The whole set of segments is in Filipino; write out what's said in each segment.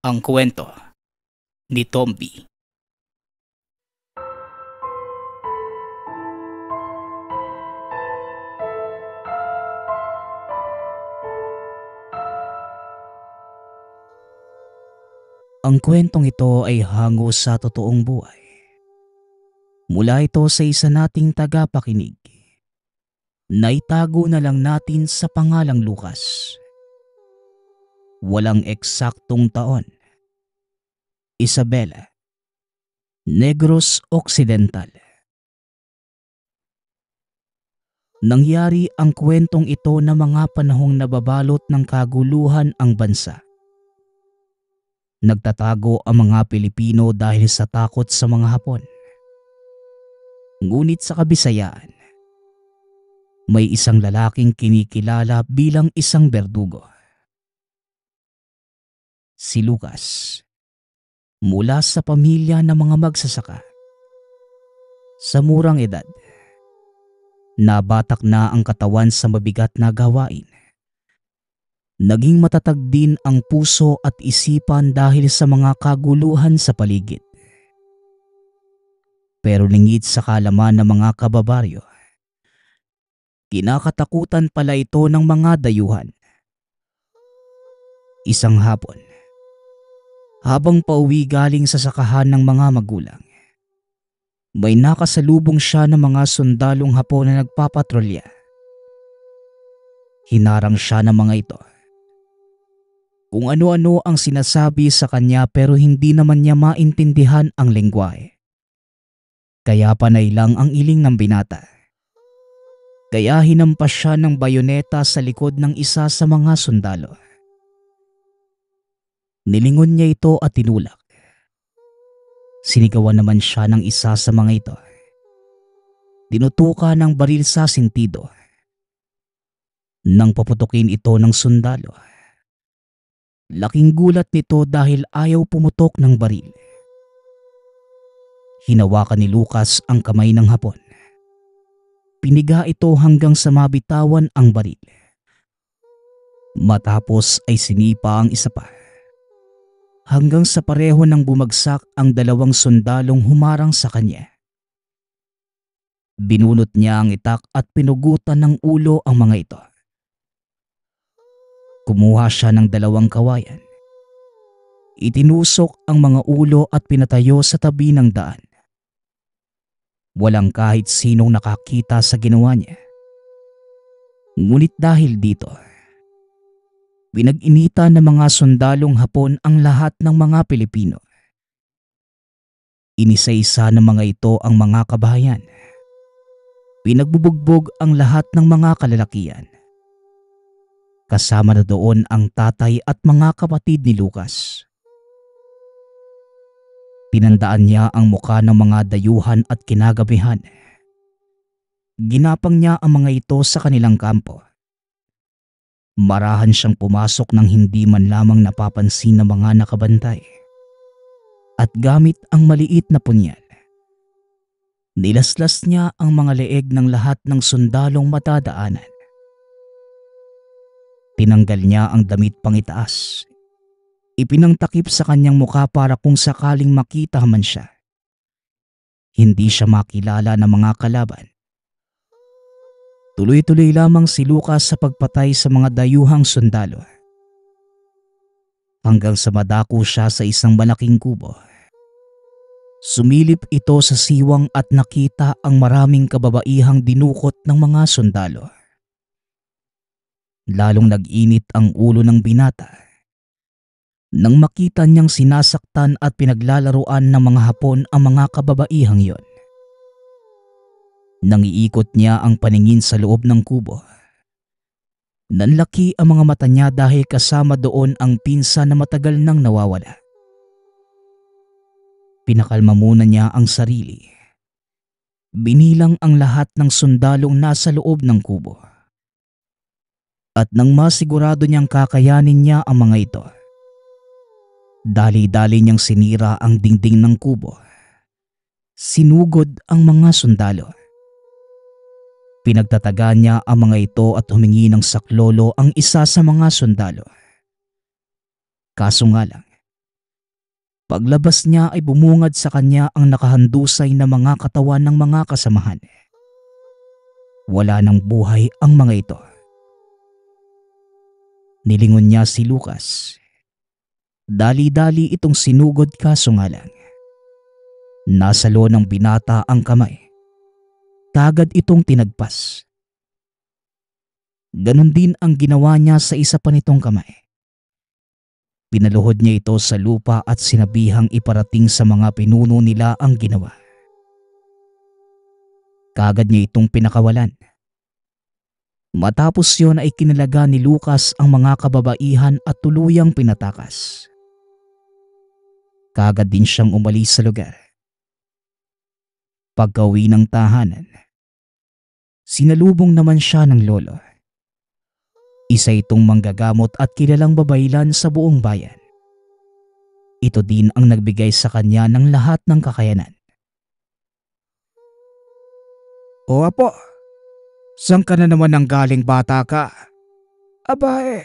Ang kwento ni Tomby. Ang kwentong ito ay hango sa totoong buhay. Mula ito sa isa nating tagapakinig. Naitago na lang natin sa pangalang Lucas. Walang eksaktong taon. Isabela, Negros Occidental. Nangyari ang kwentong ito na mga panahong nababalot ng kaguluhan ang bansa. Nagtatago ang mga Pilipino dahil sa takot sa mga Hapon. Ngunit sa Kabisayaan, may isang lalaking kinikilala bilang isang berdugo. Si Lucas, mula sa pamilya ng mga magsasaka. Sa murang edad, nabatak na ang katawan sa mabigat na gawain. Naging matatag din ang puso at isipan dahil sa mga kaguluhan sa paligid. Pero lingid sa kaalaman ng mga kababaryo, kinakatakutan pala ito ng mga dayuhan. Isang hapon, habang pauwi galing sa sakahan ng mga magulang, may nakasalubong siya ng mga sundalong Hapon na nagpapatrolya. Hinarang siya ng mga ito. Kung ano-ano ang sinasabi sa kanya pero hindi naman niya maintindihan ang lengguwahe. Kaya panay lang ang iling ng binata. Kaya hinampas siya ng bayoneta sa likod ng isa sa mga sundalo. Nilingon niya ito at tinulak. Sinigawan naman siya ng isa sa mga ito. Dinutuka ng baril sa sentido. Nang paputukin ito ng sundalo, laking gulat nito dahil ayaw pumutok ng baril. Hinawakan ni Lucas ang kamay ng Hapon. Piniga ito hanggang sa mabitawan ang baril. Matapos ay sinipa ang isa pa. Hanggang sa pareho nang bumagsak ang dalawang sundalong humarang sa kanya. Binunot niya ang itak at pinugutan ng ulo ang mga ito. Kumuha siya ng dalawang kawayan. Itinusok ang mga ulo at pinatayo sa tabi ng daan. Walang kahit sinong nakakita sa ginawa niya. Ngunit dahil dito, pinag-inita ng mga sundalong Hapon ang lahat ng mga Pilipino. Inisa-isa ng mga ito ang mga kabahayan. Pinagbubugbog ang lahat ng mga kalalakian. Kasama na doon ang tatay at mga kapatid ni Lucas. Pinandaan niya ang muka ng mga dayuhan at kinagabihan. Ginapang niya ang mga ito sa kanilang kampo. Marahan siyang pumasok ng hindi man lamang napapansin ng mga nakabantay. At gamit ang maliit na punyal, nilaslas niya ang mga leeg ng lahat ng sundalong matadaanan. Tinanggal niya ang damit pangitaas. Ipinangtakip sa kanyang muka para kung sakaling makita man siya, hindi siya makilala ng mga kalaban. Tuloy-tuloy lamang si Lucas sa pagpatay sa mga dayuhang sundalo. Hanggang sa madako siya sa isang malaking kubo. Sumilip ito sa siwang at nakita ang maraming kababaihang dinukot ng mga sundalo. Lalong nag-init ang ulo ng binata nang makita niyang sinasaktan at pinaglalaruan ng mga Hapon ang mga kababaihang yon. Nangiikot niya ang paningin sa loob ng kubo. Nanlaki ang mga mata niya dahil kasama doon ang pinsa na matagal nang nawawala. Pinakalma muna niya ang sarili. Binilang ang lahat ng sundalong nasa loob ng kubo. At nang masigurado niyang kakayanin niya ang mga ito, dali-dali niyang sinira ang dingding ng kubo. Sinugod ang mga sundalo. Pinagtataga niya ang mga ito at humingi ng saklolo ang isa sa mga sundalo. Kaso nga lang, Paglabas niya ay bumungad sa kanya ang nakahandusay na mga katawan ng mga kasamahan. Wala ng buhay ang mga ito. Nilingon niya si Lucas. Dali-dali itong sinugod kaso nga lang. Nasalo ng binata ang kamay. Kagad itong tinagpas. Ganon din ang ginawa niya sa isa pa nitong kamay. Pinaluhod niya ito sa lupa at sinabihang iparating sa mga pinuno nila ang ginawa. Kagad niya itong pinakawalan. Matapos yon ay kinalaga ni Lucas ang mga kababaihan at tuluyang pinatakas. Kagad din siyang umalis sa lugar. Pagka-uwi ng tahanan, sinalubong naman siya ng lolo. Isa itong manggagamot at kilalang babaylan sa buong bayan. Ito din ang nagbigay sa kanya ng lahat ng kakayanan. O apo, saan ka na naman galing bata ka? Aba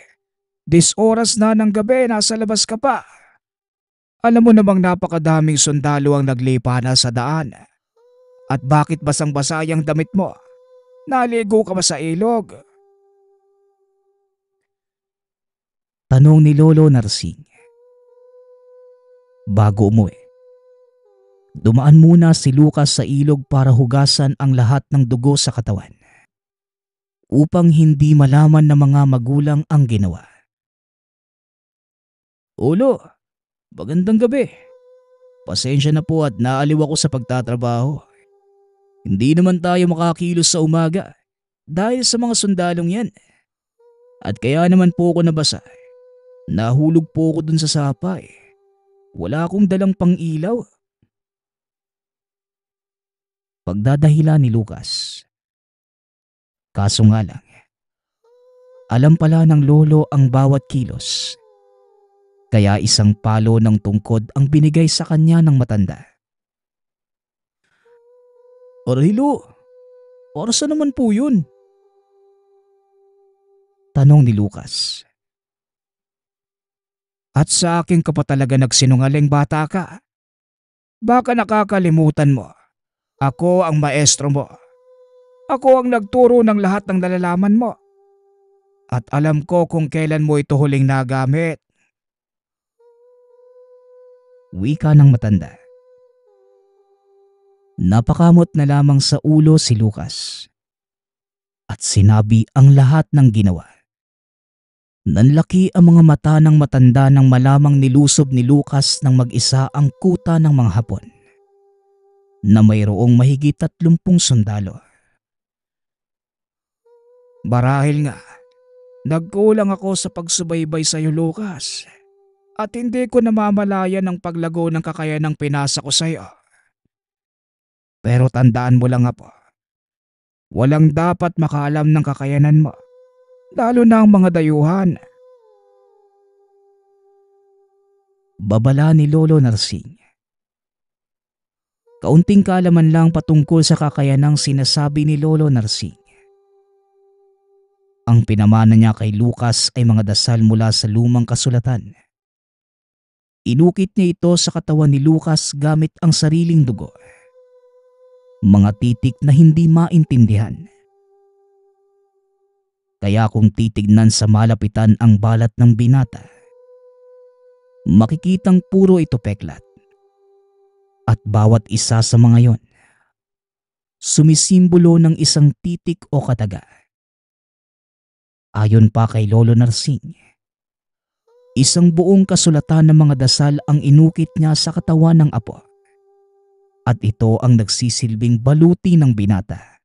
oras na ng gabi nasa labas ka pa. Alam mo namang napakadaming sundalo ang naglipa na sa daan. At bakit basang-basa yung damit mo? Naligo ka ba sa ilog? Tanong ni Lolo Narsing. Bago umuwi, dumaan muna si Lucas sa ilog para hugasan ang lahat ng dugo sa katawan upang hindi malaman ng mga magulang ang ginawa. Ulo, magandang gabi. Pasensya na po at naaliw ako sa pagtatrabaho. Hindi naman tayo makakilos sa umaga dahil sa mga sundalong yan. At kaya naman po ako nabasa. Nahulog po ako dun sa sapa . Wala akong dalang pang-ilaw. Pagdadahila ni Lucas. Kaso nga lang, alam pala ng lolo ang bawat kilos. Kaya isang palo ng tungkod ang binigay sa kanya ng matanda. Arhilo, para saan naman po yun? Tanong ni Lucas. At sa akin ka pa talaga nagsinungaling bata ka. Baka nakakalimutan mo. Ako ang maestro mo. Ako ang nagturo ng lahat ng nalalaman mo. At alam ko kung kailan mo ito huling nagamit. Wika ng matanda. Napakamot na lamang sa ulo si Lucas. At sinabi ang lahat ng ginawa. Nanlaki ang mga mata ng matanda nang malamang nilusob ni Lucas ng mag-isa ang kuta ng mga Hapon na mayroong mahigit 30 sundalo. Marahil nga, nagkulang ako sa pagsubaybay sa iyo, Lucas, at hindi ko namamalayan ang paglago ng kakayanang pinasa ko sa iyo. Pero tandaan mo lang po, walang dapat makaalam ng kakayanan mo. Lalo na ang mga dayuhan. Babala ni Lolo Narsing. Kaunting kaalaman lang patungkol sa kakayanang sinasabi ni Lolo Narsing. Ang pinamana niya kay Lucas ay mga dasal mula sa lumang kasulatan. Inukit niya ito sa katawan ni Lucas gamit ang sariling dugo. Mga titik na hindi maintindihan. Kaya kung titignan sa malapitan ang balat ng binata, makikitang puro ito peklat. At bawat isa sa mga yon, sumisimbolo ng isang titik o kataga. Ayon pa kay Lolo Narsing, isang buong kasulatan ng mga dasal ang inukit niya sa katawan ng apo. At ito ang nagsisilbing baluti ng binata.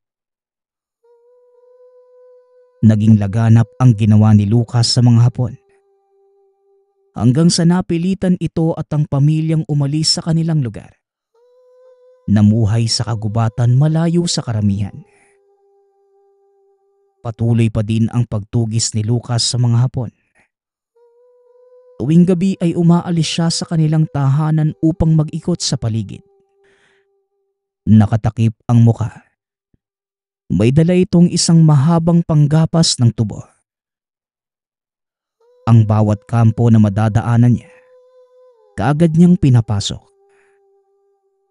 Naging laganap ang ginawa ni Lucas sa mga Hapon. Hanggang sa napilitan ito at ang pamilyang umalis sa kanilang lugar. Namuhay sa kagubatan malayo sa karamihan. Patuloy pa din ang pagtugis ni Lucas sa mga Hapon. Tuwing gabi ay umaalis siya sa kanilang tahanan upang mag-ikot sa paligid. Nakatakip ang muka. May dala itong isang mahabang panggapas ng tubo. Ang bawat kampo na madadaanan niya, Kaagad niyang pinapasok.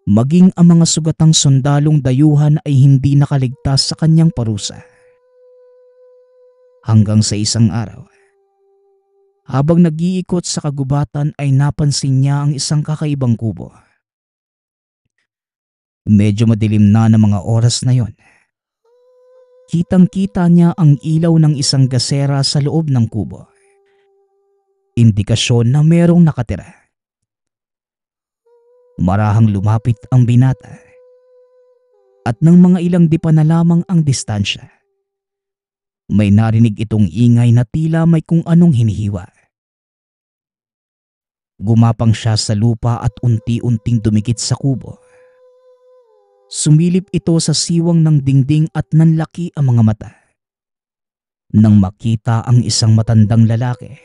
Maging ang mga sugatang sundalong dayuhan ay hindi nakaligtas sa kanyang parusa. Hanggang sa isang araw, habang nag-iikot sa kagubatan ay napansin niya ang isang kakaibang kubo. Medyo madilim na ng mga oras na yon. Kitang-kita niya ang ilaw ng isang gasera sa loob ng kubo. Indikasyon na merong nakatira. Marahang lumapit ang binata. At ng mga ilang dipa na lamang ang distansya, may narinig itong ingay na tila may kung anong hinihiwa. Gumapang siya sa lupa at unti-unting dumikit sa kubo. Sumilip ito sa siwang ng dingding at nanlaki ang mga mata. Nang makita ang isang matandang lalaki,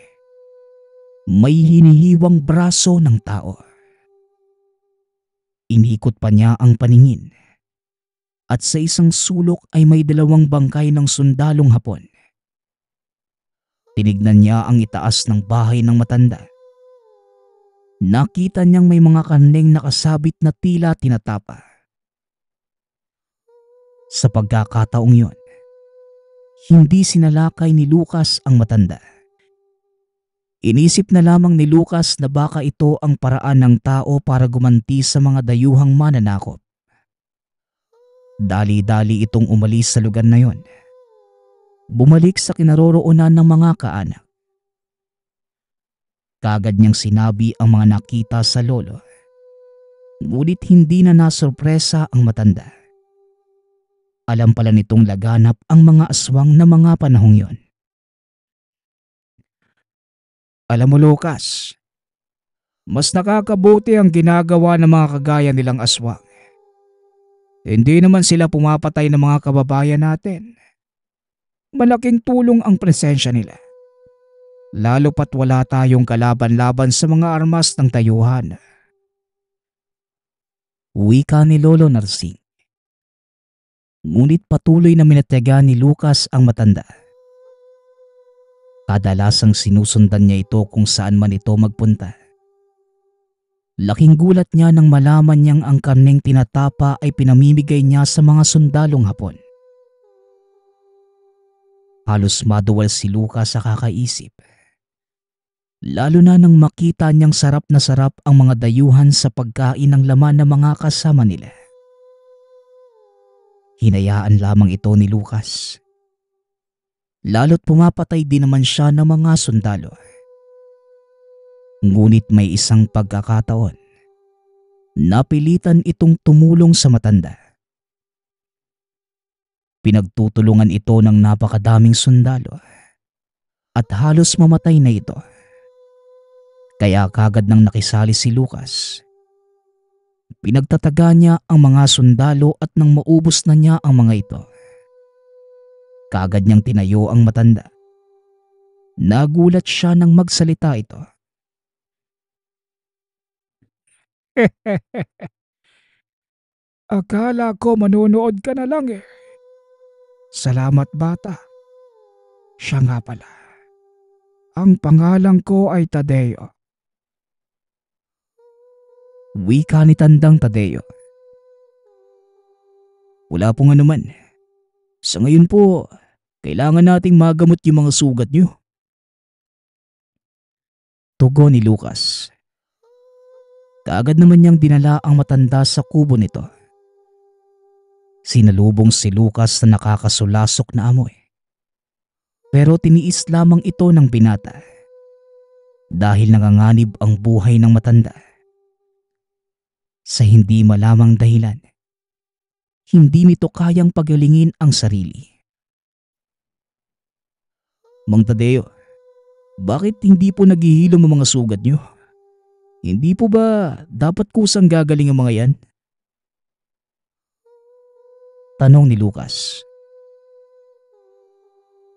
may hinihiwang braso ng tao. Inikot pa niya ang paningin at sa isang sulok ay may 2 bangkay ng sundalong Hapon. Tinignan niya ang itaas ng bahay ng matanda. Nakita niyang may mga karneng nakasabit na tila tinatapa. Sa pagkakataong yon, hindi sinalakay ni Lucas ang matanda. Inisip na lamang ni Lucas na baka ito ang paraan ng tao para gumanti sa mga dayuhang mananakop. Dali-dali itong umalis sa lugar na yon. Bumalik sa kinaroroonan ng mga kaanak. Kaagad niyang sinabi ang mga nakita sa lolo. Ngunit hindi na nasorpresa ang matanda. Alam pala nitong laganap ang mga aswang na mga panahong yon. Alam mo Lucas, mas nakakabuti ang ginagawa ng mga kagaya nilang aswang. Hindi naman sila pumapatay ng mga kababayan natin. Malaking tulong ang presensya nila. Lalo pat wala tayong kalaban-laban sa mga armas ng tayuhan. Wika ni Lolo Narsing. Ngunit patuloy na minatyagan ni Lucas ang matanda. Kadalasang sinusundan niya ito kung saan man ito magpunta. Laking gulat niya nang malaman niyang ang karneng tinatapa ay pinamimigay niya sa mga sundalong Hapon. Halos maduwal si Lucas sa kakaisip. Lalo na nang makita niyang sarap na sarap ang mga dayuhan sa pagkain ng laman ng mga kasama nila. Hinayaan lamang ito ni Lucas. Lalo't pumapatay din naman siya ng mga sundalo. Ngunit may isang pagkakataon, napilitan itong tumulong sa matanda. Pinagtutulungan ito ng napakadaming sundalo at halos mamatay na ito. Kaya kagad nang nakisali si Lucas, pinagtataga niya ang mga sundalo at nang maubos na niya ang mga ito, kaagad niyang tinayo ang matanda. Nagulat siya nang magsalita ito. Akala ko manonood ka na lang eh. Salamat bata. Siya nga pala. Ang pangalan ko ay Tadeo. Wika ni Tandang Tadeo. Wala pong anuman. Sa ngayon po, kailangan nating magamot yung mga sugat niyo. Tugon ni Lucas. Kaagad naman niyang dinala ang matanda sa kubo nito. Sinalubong si Lucas na nakakasulasok na amoy. Pero tiniis lamang ito ng binata. Dahil nanganganib ang buhay ng matanda. Sa hindi malamang dahilan, hindi nito kayang pagalingin ang sarili. Mang Tadeo, bakit hindi po naghihilom ang mga sugat niyo? Hindi po ba dapat kusang gagaling ang mga yan? Tanong ni Lucas.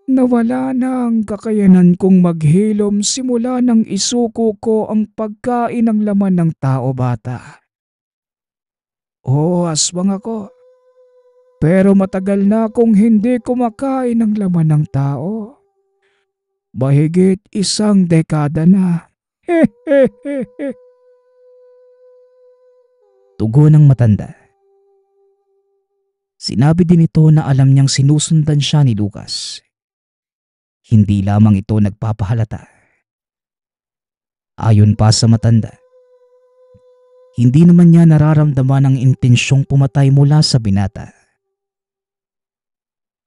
Nawala na ang kakayanan kong maghilom simula nang isuko ko ang pagkain ng laman ng tao bata. Oo, aswang ako. Pero matagal na akong hindi kumakain ng laman ng tao. Mahigit 1 dekada na. Tugon ng matanda. Sinabi din ito na alam niyang sinusundan siya ni Lucas. Hindi lamang ito nagpapahalata. Ayon pa sa matanda, hindi naman niya nararamdaman ang intensyong pumatay mula sa binata.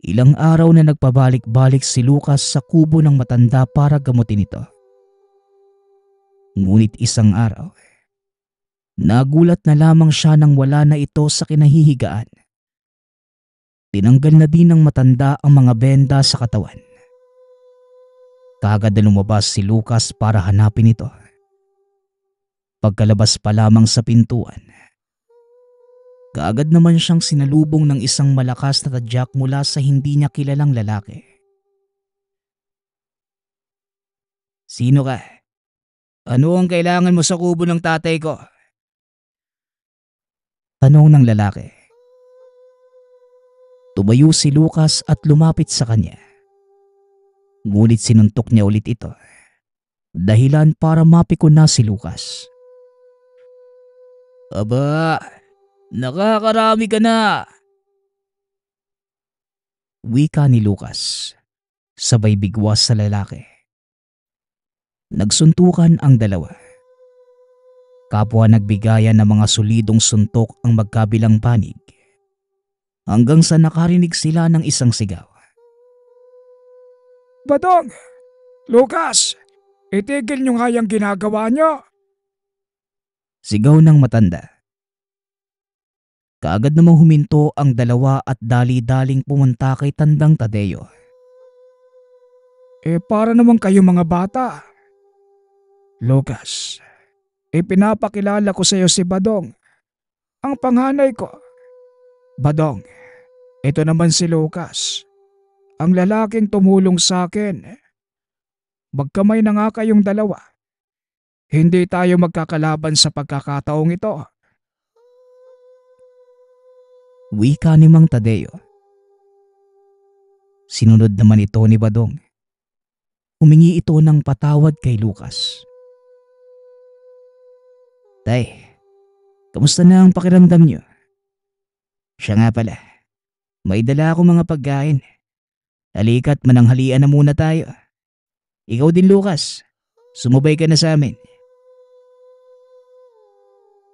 Ilang araw na nagpabalik-balik si Lucas sa kubo ng matanda para gamutin ito. Ngunit isang araw, nagulat na lamang siya nang wala na ito sa kinahihigaan. Tinanggal na din ng matanda ang mga benda sa katawan. Kaagad na lumabas si Lucas para hanapin ito. Pagkalabas pa lamang sa pintuan, kaagad naman siyang sinalubong ng isang malakas na tadyak mula sa hindi niya kilalang lalaki. "Sino ka? Ano ang kailangan mo sa kubo ng tatay ko?" tanong ng lalaki. Tumayo si Lucas at lumapit sa kanya. Ngunit sinuntok niya ulit ito. Dahilan para mapikon na si Lucas. "Aba, nakakarami ka na!" wika ni Lucas, sabay bigwas sa lalaki. Nagsuntukan ang dalawa. Kapwa nagbigayan ng mga solidong suntok ang magkabilang panig, hanggang sa nakarinig sila ng isang sigaw. Badong! Lucas! Itigil niyo nga yung ginagawa niyo! Sigaw ng matanda. Kaagad namang huminto ang dalawa at dali-daling pumunta kay Tandang Tadeo. Para naman kayo mga bata. Lucas, pinapakilala ko sa iyo si Badong, ang panganay ko. Badong, ito naman si Lucas, ang lalaking tumulong sa akin. Magkamay na nga kayong dalawa. Hindi tayo magkakalaban sa pagkakataong ito. Wika ni Mang Tadeo. Sinunod naman ito ni Badong. Humingi ito ng patawad kay Lucas. "Tay, kamusta na ang pakiramdam niyo? Siya nga pala, may dala akong mga pagkain. Halika't mananghalian na muna tayo. Ikaw din, Lucas, sumubay ka na sa amin."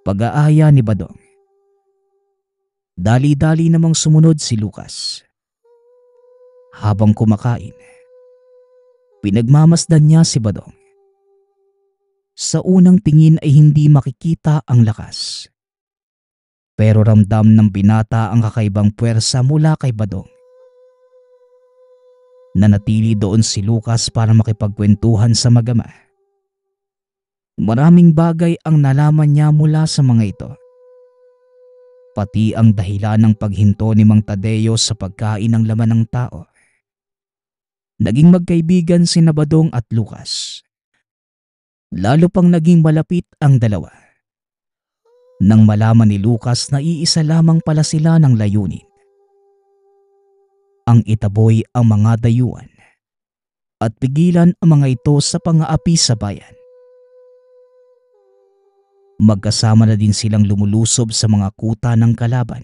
Pag-aaya ni Badong. Dali-dali namang sumunod si Lucas. Habang kumakain, pinagmamasdan niya si Badong. Sa unang tingin ay hindi makikita ang lakas. Pero ramdam ng binata ang kakaibang puwersa mula kay Badong. Nanatili doon si Lucas para makipagkwentuhan sa magama. Maraming bagay ang nalaman niya mula sa mga ito. Pati ang dahilan ng paghinto ni Mang Tadeo sa pagkain ng laman ng tao. Naging magkaibigan sina Badong at Lucas. Lalo pang naging malapit ang dalawa nang malaman ni Lucas na iisa lamang pala sila ng layunin. Ang itaboy ang mga dayuhan at pigilan ang mga ito sa pang-aapi sa bayan. Magkasama na din silang lumulusob sa mga kuta ng kalaban.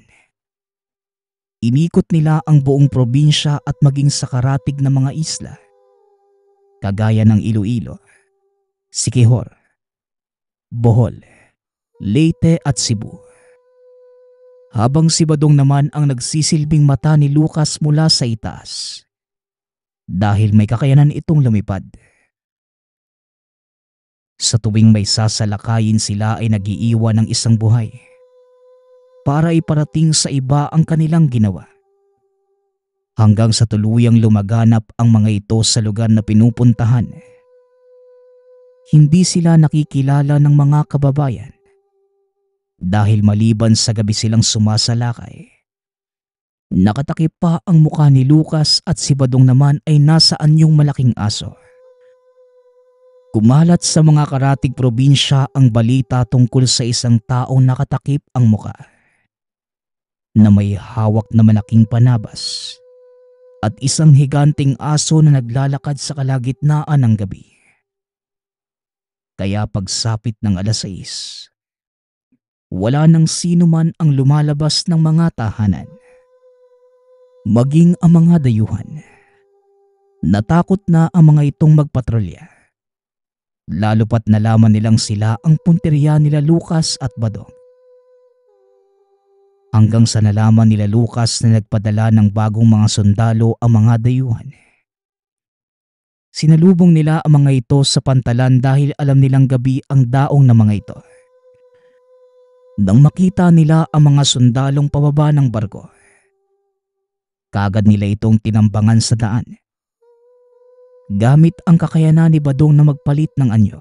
Inikot nila ang buong probinsya at maging sa karatig na mga isla, kagaya ng Iloilo, Siquijor, Bohol, Leyte at Cebu. Habang si Badong naman ang nagsisilbing mata ni Lucas mula sa itaas, dahil may kakayanan itong lumipad. Sa tuwing may sasalakayin sila ay nag-iiwan ng isang buhay para iparating sa iba ang kanilang ginawa. Hanggang sa tuluyang lumaganap ang mga ito sa lugar na pinupuntahan. Hindi sila nakikilala ng mga kababayan dahil maliban sa gabi silang sumasalakay. Nakatakip pa ang mukha ni Lucas at si Badong naman ay nasa anyong malaking aso. Kumalat sa mga karatig probinsya ang balita tungkol sa isang taong nakatakip ang mukha na may hawak na malaking panabas at isang higanting aso na naglalakad sa kalagitnaan ng gabi. Kaya pagsapit ng 6:00, Wala nang sino man ang lumalabas ng mga tahanan. Maging ang mga dayuhan. Natakot na ang mga itong magpatrolya. Lalo pat nalaman nilang sila ang punteriya nila Lucas at Badong. Hanggang sa nalaman nila Lucas na nagpadala ng bagong mga sundalo ang mga dayuhan. Sinalubong nila ang mga ito sa pantalan dahil alam nilang gabi ang daong ng mga ito. Nang makita nila ang mga sundalong pababa ng barko, kaagad nila itong tinambangan sa daan. Gamit ang kakayanan ni Badong na magpalit ng anyo,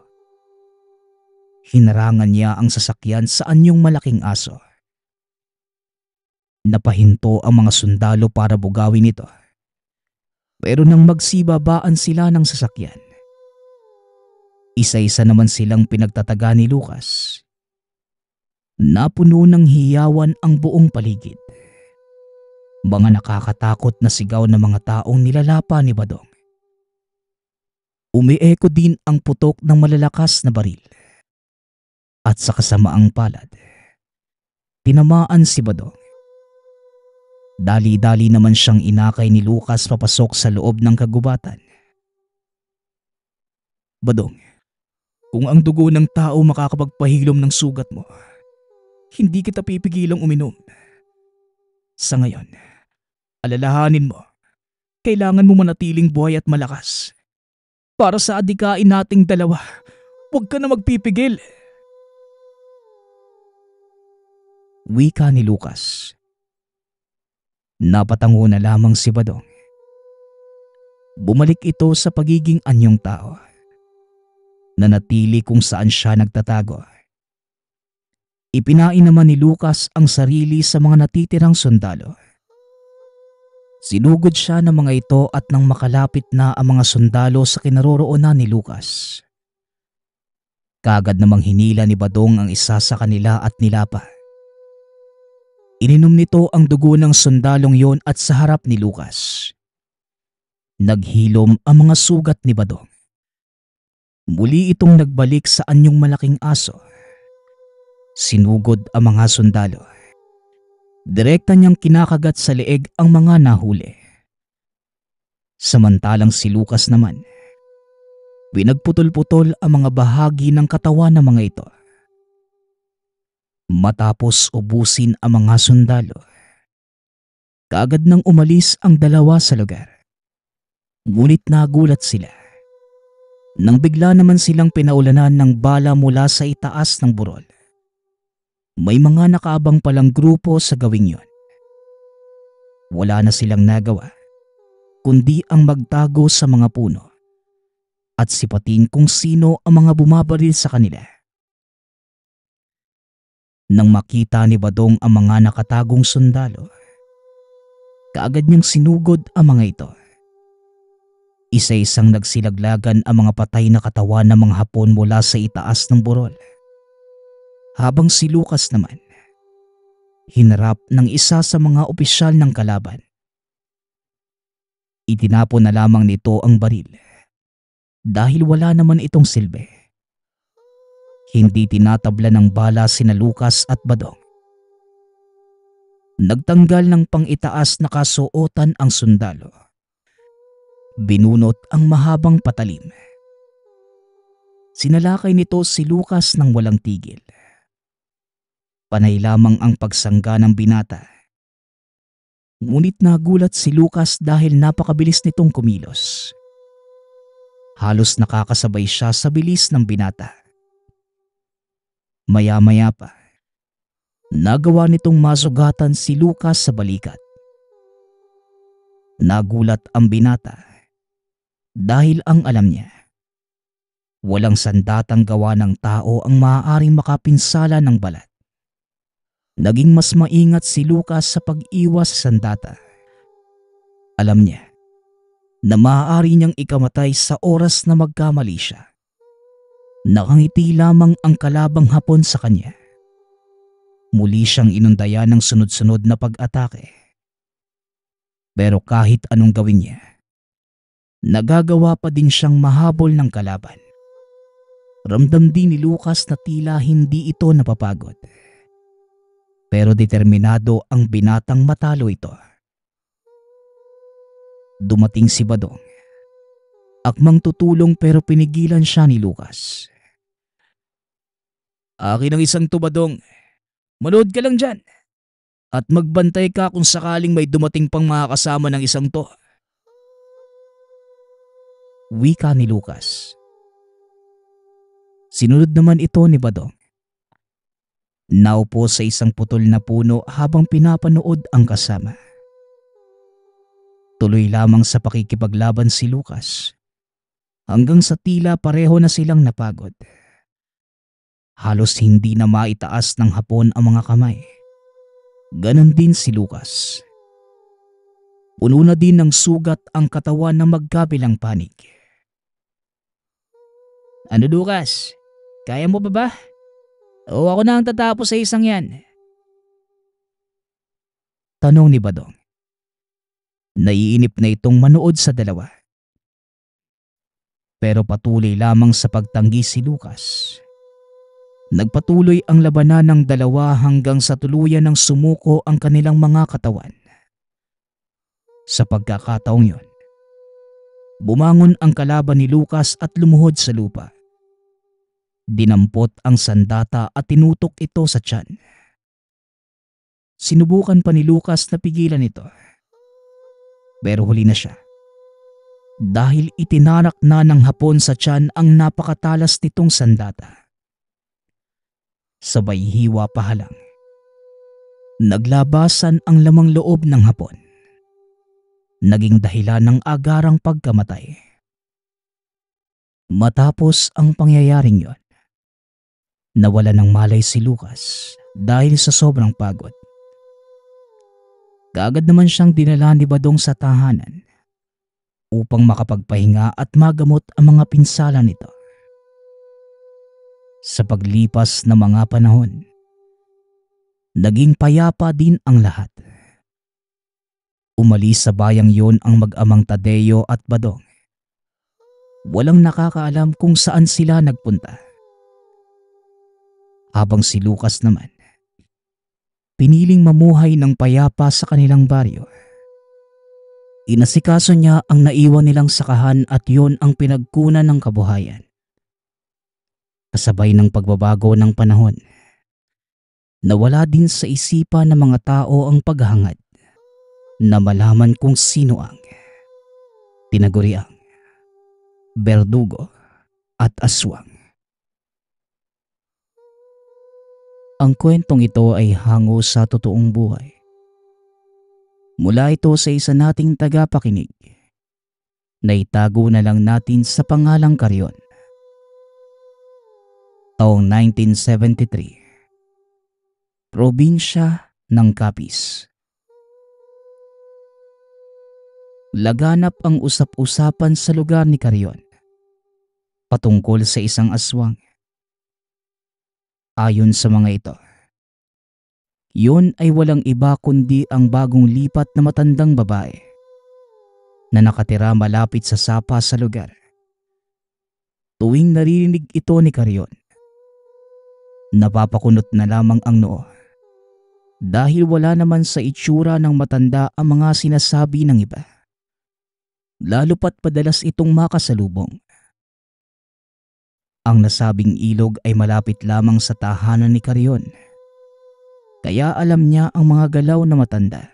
hinarangan niya ang sasakyan sa anyong malaking aso. Napahinto ang mga sundalo para bugawin ito. Pero nang magsibabaan sila ng sasakyan, isa-isa naman silang pinagtataga ni Lucas. Napuno ng hiyawan ang buong paligid. Mga nakakatakot na sigaw ng mga taong nilalapa ni Badong. Umieko din ang putok ng malalakas na baril. At sa kasamaang palad, tinamaan si Badong. Dali-dali naman siyang inakay ni Lucas papasok sa loob ng kagubatan. Badong, kung ang dugo ng tao makakapagpahilom ng sugat mo, hindi kita pipigilang uminom. Sa ngayon, alalahanin mo, kailangan mo manatiling buhay at malakas. Para sa adikain nating dalawa, huwag ka na magpipigil. Wika ni Lucas. Napatango na lamang si Badong. Bumalik ito sa pagiging anyong tao. Nanatili kung saan siya nagtatago. Ipinain naman ni Lucas ang sarili sa mga natitirang sundalo. Sinugod siya ng mga ito at nang makalapit na ang mga sundalo sa kinaroroonan ni Lucas, kaagad namang hinila ni Badong ang isa sa kanila at nilapa. Ininom nito ang dugo ng sundalong yon at sa harap ni Lucas. Naghilom ang mga sugat ni Badong. Muli itong nagbalik sa anyong malaking aso. Sinugod ang mga sundalo. Direkta niyang kinakagat sa leeg ang mga nahuli. Samantalang si Lucas naman, pinagputol-putol ang mga bahagi ng katawan ng mga ito. Matapos ubusin ang mga sundalo, kaagad nang umalis ang dalawa sa lugar. Ngunit nagulat sila nang bigla naman silang pinaulanan ng bala mula sa itaas ng burol. May mga nakaabang palang grupo sa gawing yon. Wala na silang nagawa kundi ang magtago sa mga puno at sipatin kung sino ang mga bumabaril sa kanila. Nang makita ni Badong ang mga nakatagong sundalo, kaagad niyang sinugod ang mga ito. Isa-isang nagsilaglagan ang mga patay na katawan ng mga Hapon mula sa itaas ng burol. Habang si Lucas naman, hinarap ng isa sa mga opisyal ng kalaban. Itinapon na lamang nito ang baril dahil wala naman itong silbi. Hindi tinatabla ng bala sina Lucas at Badong. Nagtanggal ng pang-itaas na kasuotan ang sundalo. Binunot ang mahabang patalim. Sinalakay nito si Lucas ng walang tigil. Panay lamang ang pagsangga ng binata. Ngunit nagulat si Lucas dahil napakabilis nitong kumilos. Halos nakakasabay siya sa bilis ng binata. Maya-maya pa, nagawa nitong masugatan si Lucas sa balikat. Nagulat ang binata dahil ang alam niya, walang sandatang gawa ng tao ang maaaring makapinsala ng balat. Naging mas maingat si Lucas sa pag-iwas sa sandata. Alam niya na maaari niyang ikamatay sa oras na magkamali siya. Nakangiti lamang ang kalabang Hapon sa kanya. Muli siyang inundayan ng sunod-sunod na pag-atake. Pero kahit anong gawin niya, nagagawa pa din siyang mahabol ng kalaban. Ramdam din ni Lucas na tila hindi ito napapagod. pero determinado ang binatang matalo ito. Dumating si Badong. Akmang tutulong pero pinigilan siya ni Lucas. Akin ang isang to, Badong. Manood ka lang dyan. At magbantay ka kung sakaling may dumating pang mga kasama ng isang to. Wika ni Lucas. Sinunod naman ito ni Badong. Naupo sa isang putol na puno habang pinapanood ang kasama. Tuloy lamang sa pakikipaglaban si Lucas hanggang sa tila pareho na silang napagod. Halos hindi na maitaas ng hapon ang mga kamay. Ganon din si Lucas. Puno na din ng sugat ang katawan ng magkabilang panig. Ano, Lucas? Kaya mo pa ba? O ako na ang tatapos sa isang yan? Tanong ni Badong. Naiinip na itong manood sa dalawa. Pero patuloy lamang sa pagtanggi si Lucas. Nagpatuloy ang labanan ng dalawa hanggang sa tuluyan ng sumuko ang kanilang mga katawan. Sa pagkakataong yon, bumangon ang kalaban ni Lucas at lumuhod sa lupa. Dinampot ang sandata at tinutok ito sa tiyan. Sinubukan pa ni Lucas na pigilan ito. Pero huli na siya. Dahil itinarak na ng hapon sa tiyan ang napakatalas nitong sandata. Sabay hiwa pa halang. Naglabasan ang lamang loob ng hapon. Naging dahilan ng agarang pagkamatay. Matapos ang pangyayaring yon, nawala ng malay si Lucas dahil sa sobrang pagod. Kaagad naman siyang dinala ni Badong sa tahanan upang makapagpahinga at magamot ang mga pinsala nito. Sa paglipas ng mga panahon, naging payapa din ang lahat. Umalis sa bayang yon ang mag-amang Tadeo at Badong. Walang nakakaalam kung saan sila nagpunta. Habang si Lucas naman, piniling mamuhay ng payapa sa kanilang baryo. Inasikaso niya ang naiwan nilang sakahan at yon ang pinagkunan ng kabuhayan. Kasabay ng pagbabago ng panahon, nawala din sa isipan ng mga tao ang paghahangad na malaman kung sino ang tinaguriang berdugo at aswang. Ang kwentong ito ay hango sa totoong buhay. Mula ito sa isa nating tagapakinig na itago na lang natin sa pangalang Carrion. Taong 1973, probinsya ng Capiz. Laganap ang usap-usapan sa lugar ni Carrion patungkol sa isang aswang. Ayon sa mga ito, yun ay walang iba kundi ang bagong lipat na matandang babae na nakatira malapit sa sapa sa lugar. Tuwing naririnig ito ni Carrion, napapakunot na lamang ang noo dahil wala naman sa itsura ng matanda ang mga sinasabi ng iba. Lalo pat padalas itong makasalubong. Ang nasabing ilog ay malapit lamang sa tahanan ni Carrion, kaya alam niya ang mga galaw na matanda.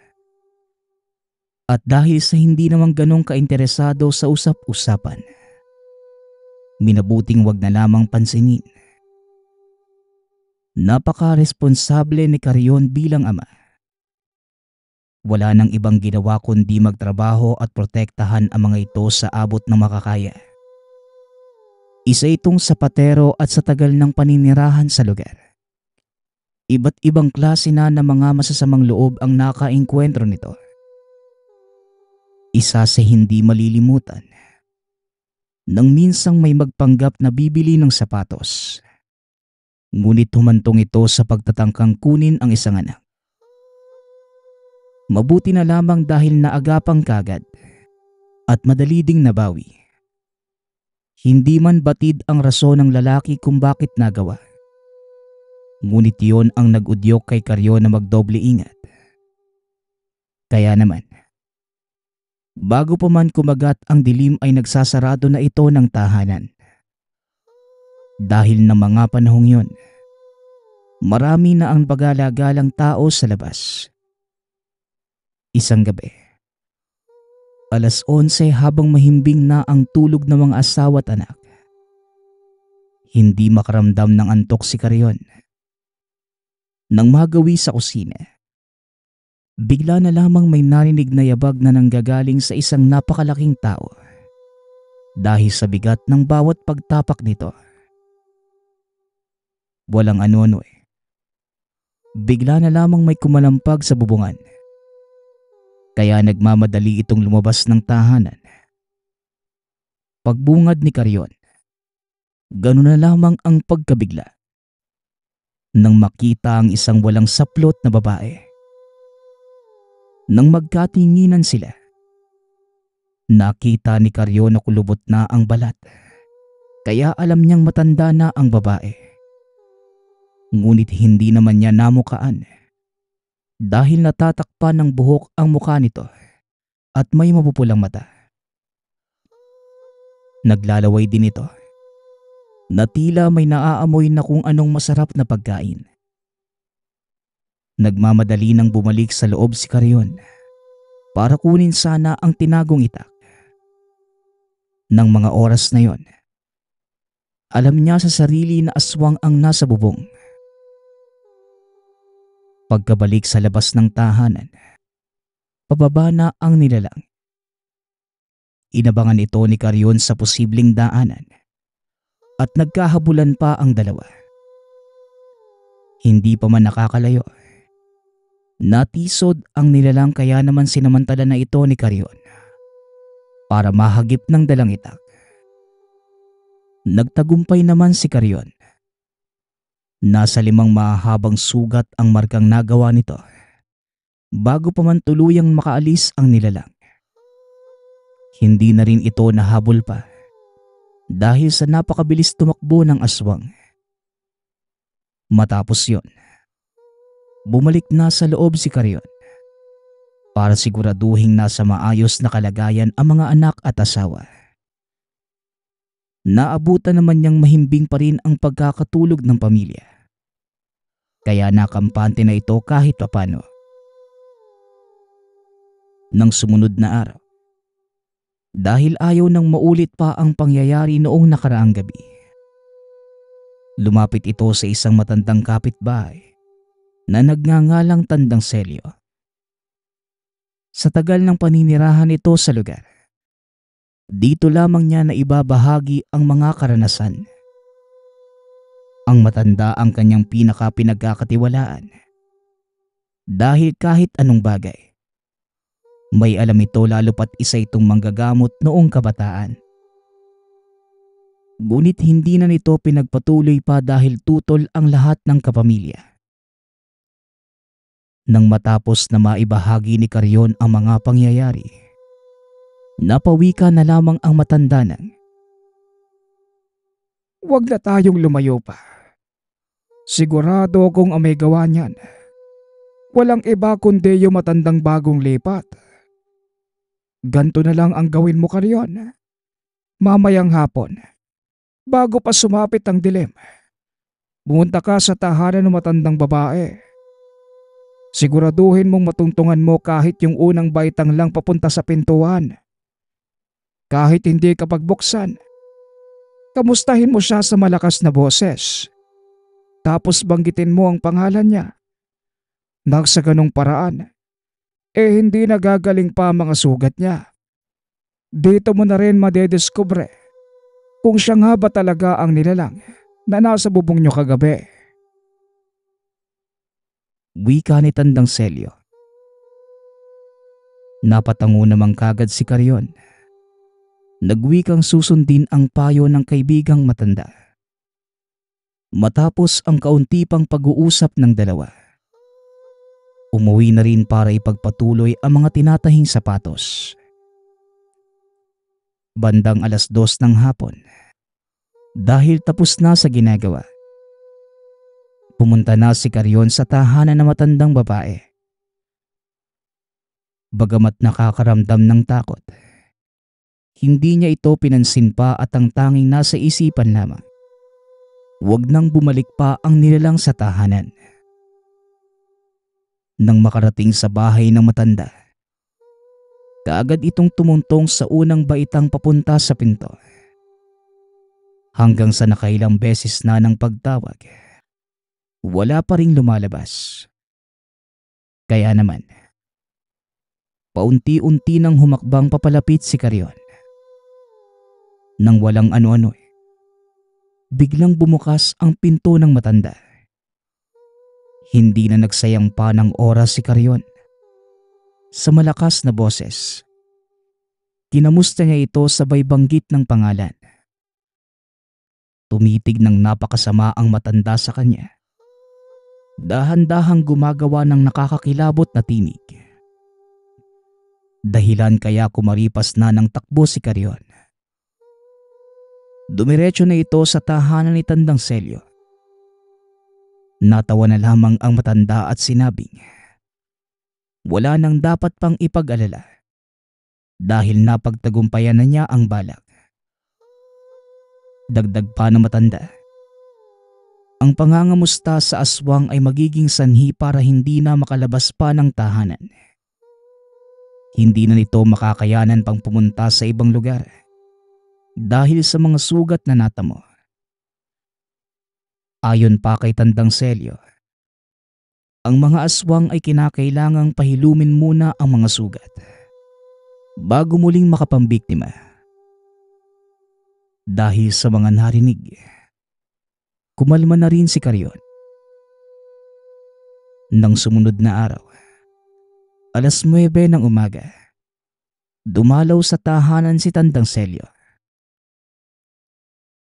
At dahil sa hindi naman ganong kainteresado sa usap-usapan, minabuting wag na lamang pansinin. Napaka-responsable ni Carrion bilang ama. Wala nang ibang ginawa kundi magtrabaho at protektahan ang mga ito sa abot ng makakaya. Isa itong sapatero at sa tagal ng paninirahan sa lugar, iba't ibang klase na ng mga masasamang loob ang nakaengkwentro nito. Isa sa hindi malilimutan, nang minsang may magpanggap na bibili ng sapatos. Ngunit humantong ito sa pagtatangkang kunin ang isang anak. Mabuti na lamang dahil naagapang kagad at madali ding nabawi. Hindi man batid ang rason ng lalaki kung bakit nagawa. Ngunit iyon ang nag-udyok kay Karyon na magdoble ingat. Kaya naman, bago pa man kumagat ang dilim ay nagsasarado na ito ng tahanan. Dahil ng mga panahong yun, marami na ang pagala-galang tao sa labas. Isang gabi, alas 11 habang mahimbing na ang tulog ng mga asawa at anak. Hindi makaramdam ng antok si Karyon. Nang magawi sa kusina, bigla na lamang may narinig na yabag na nanggagaling sa isang napakalaking tao. Dahil sa bigat ng bawat pagtapak nito. Walang ano-ano eh. Bigla na lamang may kumalampag sa bubungan. Kaya nagmamadali itong lumabas ng tahanan. Pagbungad ni Karyon, ganoon na lamang ang pagkabigla. Nang makita ang isang walang saplot na babae. Nang magkatinginan sila, nakita ni Karyon na kulubot na ang balat. Kaya alam niyang matanda na ang babae. Ngunit hindi naman niya namukaan. Dahil natatakpan ng buhok ang mukha nito at may mapupulang mata. Naglalaway din ito na tila may naaamoy na kung anong masarap na pagkain. Nagmamadali nang bumalik sa loob si Karyon para kunin sana ang tinagong itak. Nang mga oras na yon, alam niya sa sarili na aswang ang nasa bubong. Pagkabalik sa labas ng tahanan, pababa na ang nilalang. Inabangan ito ni Karyon sa posibleng daanan at nagkahabulan pa ang dalawa. Hindi pa man nakakalayo. Natisod ang nilalang kaya naman sinamantala na ito ni Karyon para mahagip ng dalang itak. Nagtagumpay naman si Karyon. Nasa 5 mahabang sugat ang markang nagawa nito bago pa man tuluyang makaalis ang nilalang. Hindi na rin ito nahabol pa dahil sa napakabilis tumakbo ng aswang. Matapos yon, bumalik na sa loob si Karyon para siguraduhing nasa maayos na kalagayan ang mga anak at asawa. Naabutan naman niyang mahimbing pa rin ang pagkakatulog ng pamilya. Kaya nakampante na ito kahit papano. Nang sumunod na araw, dahil ayaw nang maulit pa ang pangyayari noong nakaraang gabi, lumapit ito sa isang matandang kapitbahay na nagngangalang Tandang Selyo. Sa tagal ng paninirahan ito sa lugar, dito lamang niya na ibabahagi ang mga karanasan. Ang matanda ang kanyang pinagkakatiwalaan dahil kahit anong bagay, may alam ito lalo pat isa itong manggagamot noong kabataan. Ngunit hindi na nito pinagpatuloy pa dahil tutol ang lahat ng kapamilya. Nang matapos na maibahagi ni Karyon ang mga pangyayari, napawika na lamang ang matanda ng, Huwag na tayong lumayo pa. Sigurado akong ang may gawa niyan. Walang iba kundi yung matandang bagong lipat. Ganto na lang ang gawin mo, Karyon. Mamayang hapon, bago pa sumapit ang dilim, pumunta ka sa tahanan ng matandang babae. Siguraduhin mong matungtungan mo kahit yung unang baitang lang papunta sa pintuan. Kahit hindi ka pagbuksan, kamustahin mo siya sa malakas na boses. Tapos banggitin mo ang pangalan niya. Nang sa ganong paraan, hindi nagagaling pa ang mga sugat niya. Dito mo na rin madediskubre kung siya nga ba talaga ang nilalang na nasa bubong niyo kagabi. wika ni Tandang Selyo. Napatango namang kagad si Karyon. Nagwikang susundin ang payo ng kaibigang matanda. Matapos ang kaunti pang pag-uusap ng dalawa, umuwi na rin para ipagpatuloy ang mga tinatahing sapatos. Bandang alas 2 ng hapon, dahil tapos na sa ginagawa, Pumunta na si Karyon sa tahanan ng matandang babae. Bagamat nakakaramdam ng takot, hindi niya ito pinansin pa at ang tanging nasa isipan lamang, huwag nang bumalik pa ang nilalang sa tahanan. Nang makarating sa bahay ng matanda, kaagad itong tumuntong sa unang baitang papunta sa pinto. Hanggang sa nakailang beses na ng pagtawag, wala pa ring lumalabas. Kaya naman, paunti-unti nang humakbang papalapit si Karyon. Nang walang ano-ano, biglang bumukas ang pinto ng matanda. Hindi na nagsayang pa ng oras si Karyon. Sa malakas na boses, kinamusta niya ito sabay banggit ng pangalan. Tumitig ng napakasama ang matanda sa kanya. Dahan-dahang gumagawa ng nakakakilabot na tinig. Dahilan kaya kumaripas na ng takbo si Karyon. Dumiretso na ito sa tahanan ni Tandang Selyo. Natawa na lamang ang matanda at sinabing, wala nang dapat pang ipag-alala dahil napagtagumpayan na niya ang balak. Dagdag pa ng matanda, ang pangangamusta sa aswang ay magiging sanhi para hindi na makalabas pa ng tahanan. Hindi na nito makakayanan pang pumunta sa ibang lugar dahil sa mga sugat na natamo. Ayon pa kay Tandang Selyo, ang mga aswang ay kinakailangang pahilumin muna ang mga sugat bago muling makapambiktima. Dahil sa mga narinig, kumalma na rin si Karyon. Nang sumunod na araw, alas 9 ng umaga, dumalaw sa tahanan si Tandang Selyo.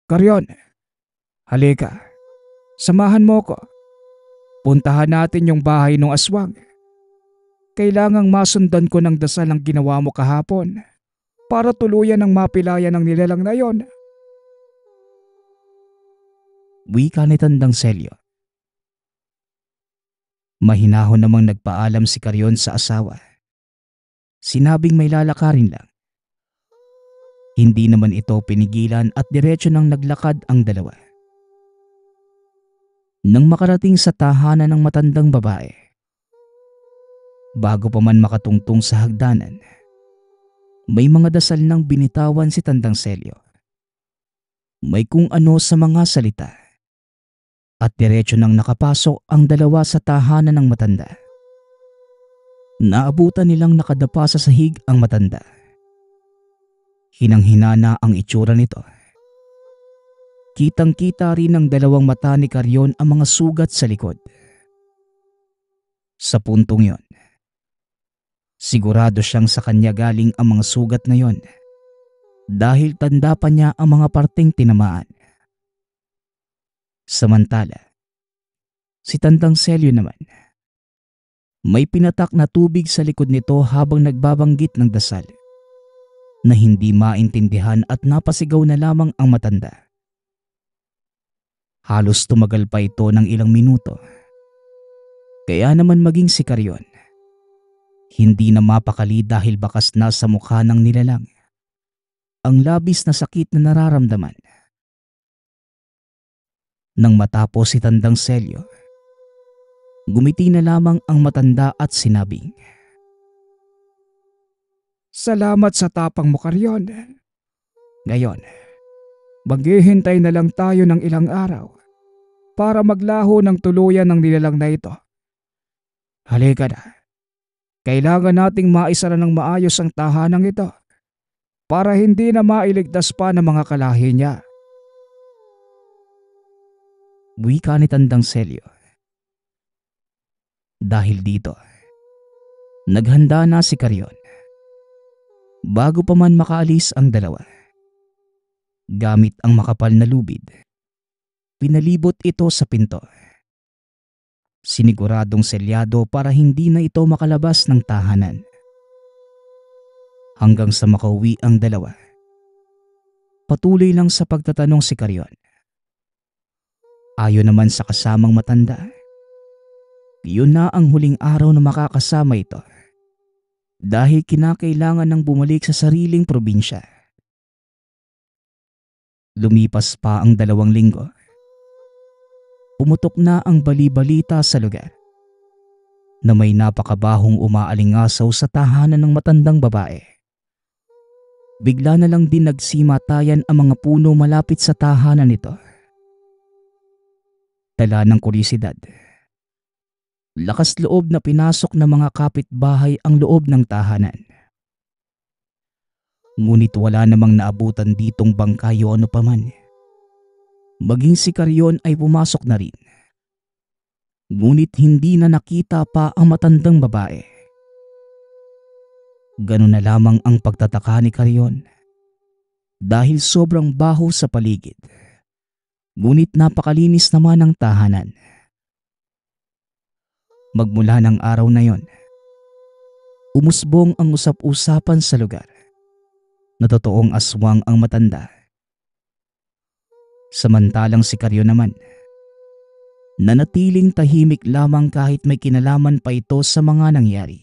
Karyon, halika. Samahan mo ko. Puntahan natin yung bahay ng aswang. Kailangang masundan ko ng dasal ang ginawa mo kahapon para tuluyan ng mapilayan ng nilalang na yon. Wika ni Tandang Selyo. Mahinahon namang nagpaalam si Karyon sa asawa. Sinabing may lalakarin lang. Hindi naman ito pinigilan at diretso nang naglakad ang dalawa. Nang makarating sa tahanan ng matandang babae, bago pa man makatungtong sa hagdanan, may mga dasal nang binitawan si Tandang Selyo. May kung ano sa mga salita. At diretso nang nakapasok ang dalawa sa tahanan ng matanda. Naabutan nilang nakadapa sa sahig ang matanda. Hinang-hina na ang itsura nito. Kitang-kita rin ng dalawang mata ni Karyon ang mga sugat sa likod. Sa puntong yon, sigurado siyang sa kanya galing ang mga sugat na yon dahil tanda pa niya ang mga parteng tinamaan. Samantala, si Tandang Selyo naman, may pinatak na tubig sa likod nito habang nagbabanggit ng dasal na hindi maintindihan at napasigaw na lamang ang matanda. Halos tumagal pa ito ng ilang minuto. Kaya naman maging si Karyon, hindi na mapakali dahil bakas na sa mukha ng nilalang ang labis na sakit na nararamdaman. Nang matapos si Tandang Selyo, gumiti na lamang ang matanda at sinabing, Salamat sa tapang mo, Karyon. Ngayon, maghihintay na lang tayo ng ilang araw para maglaho ng tuluyan ng nilalang na ito. Halika na. Kailangan nating maisara ng maayos ang tahanang ito para hindi na mailigtas pa ng mga kalahi niya. wika ni Tandang Selyo. Dahil dito, naghanda na si Karyon. Bago pa man makaalis ang dalawa, gamit ang makapal na lubid, pinalibot ito sa pinto. Siniguradong selyado para hindi na ito makalabas ng tahanan. Hanggang sa makauwi ang dalawa, patuloy lang sa pagtatanong si Karyon. Ayon naman sa kasamang matanda, yun na ang huling araw na makakasama ito dahil kinakailangan ng bumalik sa sariling probinsya. Lumipas pa ang 2 linggo. Pumutok na ang bali-balita sa lugar na may napakabahong umaalingasaw sa tahanan ng matandang babae. Bigla na lang din nagsimatayan ang mga puno malapit sa tahanan nito. Dala ng kuryosidad, lakas loob na pinasok ng mga kapitbahay ang loob ng tahanan. Ngunit wala namang naabutan ditong bangkay o ano paman. Maging si Carrion ay pumasok na rin. Ngunit hindi na nakita pa ang matandang babae. Ganun na lamang ang pagtataka ni Carrion dahil sobrang baho sa paligid. Ngunit napakalinis naman ang tahanan. Magmula ng araw na yon, umusbong ang usap-usapan sa lugar na totoong aswang ang matanda. Samantalang si Carrion naman, nanatiling tahimik lamang kahit may kinalaman pa ito sa mga nangyari.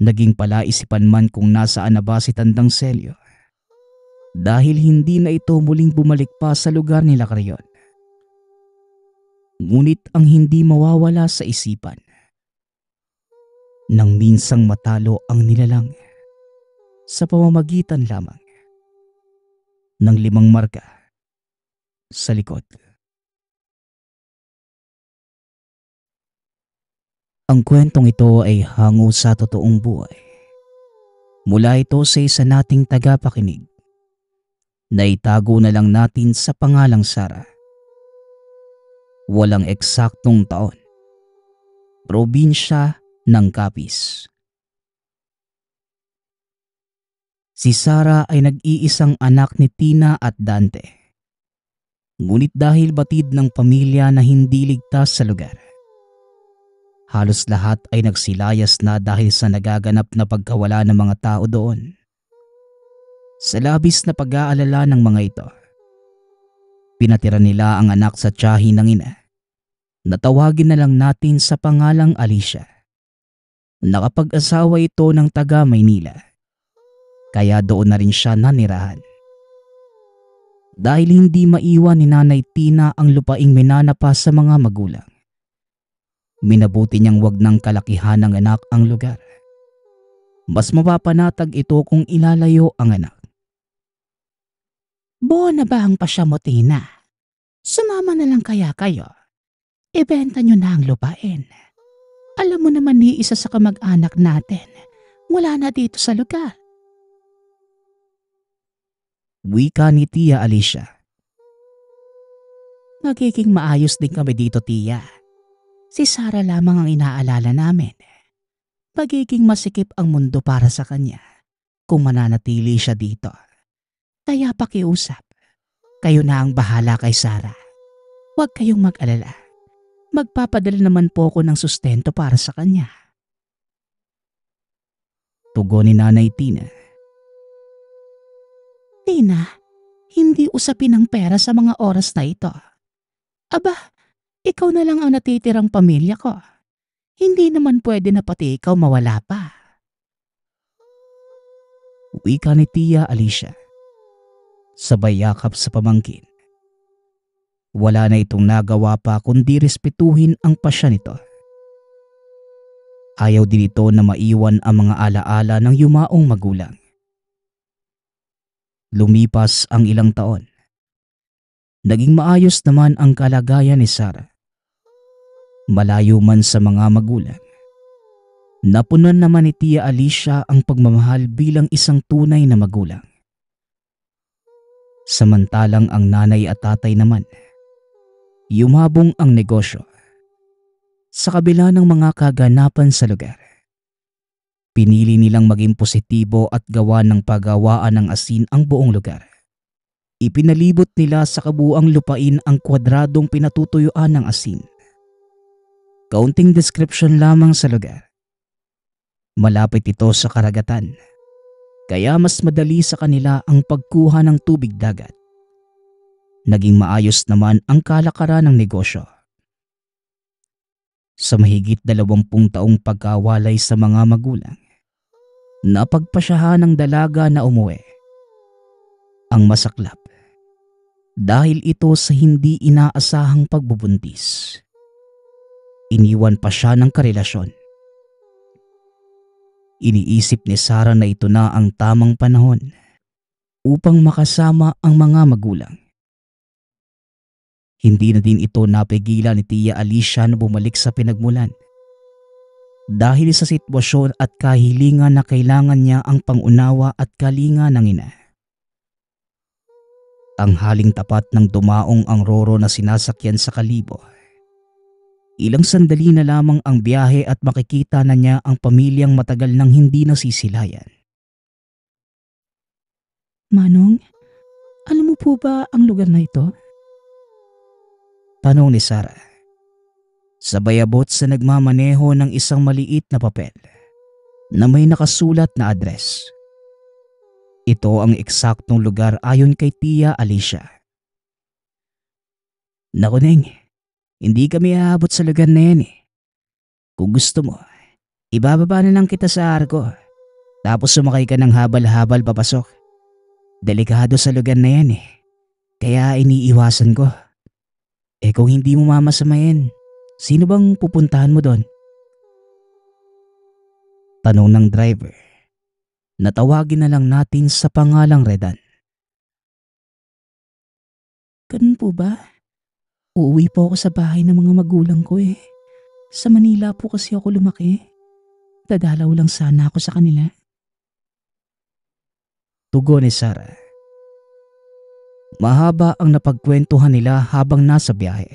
Naging palaisipan man kung nasaan na ba si Tandang Celio dahil hindi na ito muling bumalik pa sa lugar nila Carrion. Ngunit ang hindi mawawala sa isipan, nang minsang matalo ang nilalang sa pamamagitan lamang ng 5 marka sa likod. Ang kwentong ito ay hango sa totoong buhay. Mula ito sa isa nating tagapakinig na itago na lang natin sa pangalang Sara. Walang eksaktong taon. Probinsya ng Capiz. Si Sara ay nag-iisang anak ni Tina at Dante. Ngunit dahil batid ng pamilya na hindi ligtas sa lugar, halos lahat ay nagsilayas na dahil sa nagaganap na pagkawala ng mga tao doon. Sa labis na pag-aalala ng mga ito, pinatira nila ang anak sa tiyahin ng ina na tawagin na lang natin sa pangalang Alicia. Nakapag-asawa ito ng taga Maynila, kaya doon na rin siya nanirahan. Dahil hindi maiwan ni Nanay Tina ang lupaing minanapa sa mga magulang, minabuti niyang wag ng kalakihan ng anak ang lugar. Mas mapapanatag ito kung ilalayo ang anak. Buo na ba ang pasya mo, Tina? Sumama na lang kaya kayo. Ibenta nyo na ang lupain. Alam mo naman ni isa sa kamag-anak natin, wala na dito sa lugar. Wika ni Tia Alicia. Magiging maayos din kami dito, Tia. Si Sara lamang ang inaalala namin. Pagiging masikip ang mundo para sa kanya kung mananatili siya dito. Kaya pakiusap, kayo na ang bahala kay Sara. Huwag kayong mag-alala. Magpapadala naman po ako ng sustento para sa kanya. Tugon ni Nanay Tina. Tina, hindi usapin ang pera sa mga oras na ito. Aba, ikaw na lang ang natitirang pamilya ko. Hindi naman pwede na pati ikaw mawala pa. Wika ni Tia Alicia. Sabay yakap sa pamangkin. Wala na itong nagawa pa kundi respetuhin ang pasya nito. Ayaw din ito na maiwan ang mga alaala ng yumaong magulang. Lumipas ang ilang taon. Naging maayos naman ang kalagayan ni Sara. Malayo man sa mga magulang, napunan naman ni Tia Alicia ang pagmamahal bilang isang tunay na magulang. Samantalang ang nanay at tatay naman, yumabong ang negosyo. Sa kabila ng mga kaganapan sa lugar, pinili nilang maging positibo at gawa ng paggawaan ng asin ang buong lugar. Ipinalibot nila sa kabuuang lupain ang kwadradong pinatutuyuan ng asin. Kaunting description lamang sa lugar. Malapit ito sa karagatan, kaya mas madali sa kanila ang pagkuha ng tubig dagat. naging maayos naman ang kalakaran ng negosyo. Sa mahigit 20 taong pagkawalay sa mga magulang, napagpasyahan ng dalaga na umuwi. Ang masaklap, dahil ito sa hindi inaasahang pagbubuntis, iniwan pa siya ng karelasyon. Iniisip ni Sarah na ito na ang tamang panahon upang makasama ang mga magulang. Hindi na din ito napigilan ni Tia Alicia na bumalik sa pinagmulan dahil sa sitwasyon at kahilingan na kailangan niya ang pangunawa at kalinga ng ina. Tanghaling tapat ng dumaong ang Roro na sinasakyan sa Kalibo. Ilang sandali na lamang ang biyahe at makikita na niya ang pamilyang matagal nang hindi nasisilayan. Manong, alam mo po ba ang lugar na ito? Tanong ni Sarah. Sabay abot sa nagmamaneho ng isang maliit na papel na may nakasulat na address. Ito ang eksaktong lugar ayon kay Tia Alicia. Naku Neng, hindi kami aabot sa lugar na yan eh. Kung gusto mo, ibababa na lang kita sa arko. Tapos sumakay ka ng habal-habal papasok. Delikado sa lugar na yan eh. Kaya iniiwasan ko. Kung hindi mo mamasamayin, sino bang pupuntahan mo doon? Tanong ng driver. Natawagin na lang natin sa pangalang Redan. Ganun po ba? Uuwi po ako sa bahay ng mga magulang ko eh. Sa Manila po kasi ako lumaki. Dadalaw lang sana ako sa kanila. Tugon ni Sarah. Mahaba ang napagkwentuhan nila habang nasa biyahe.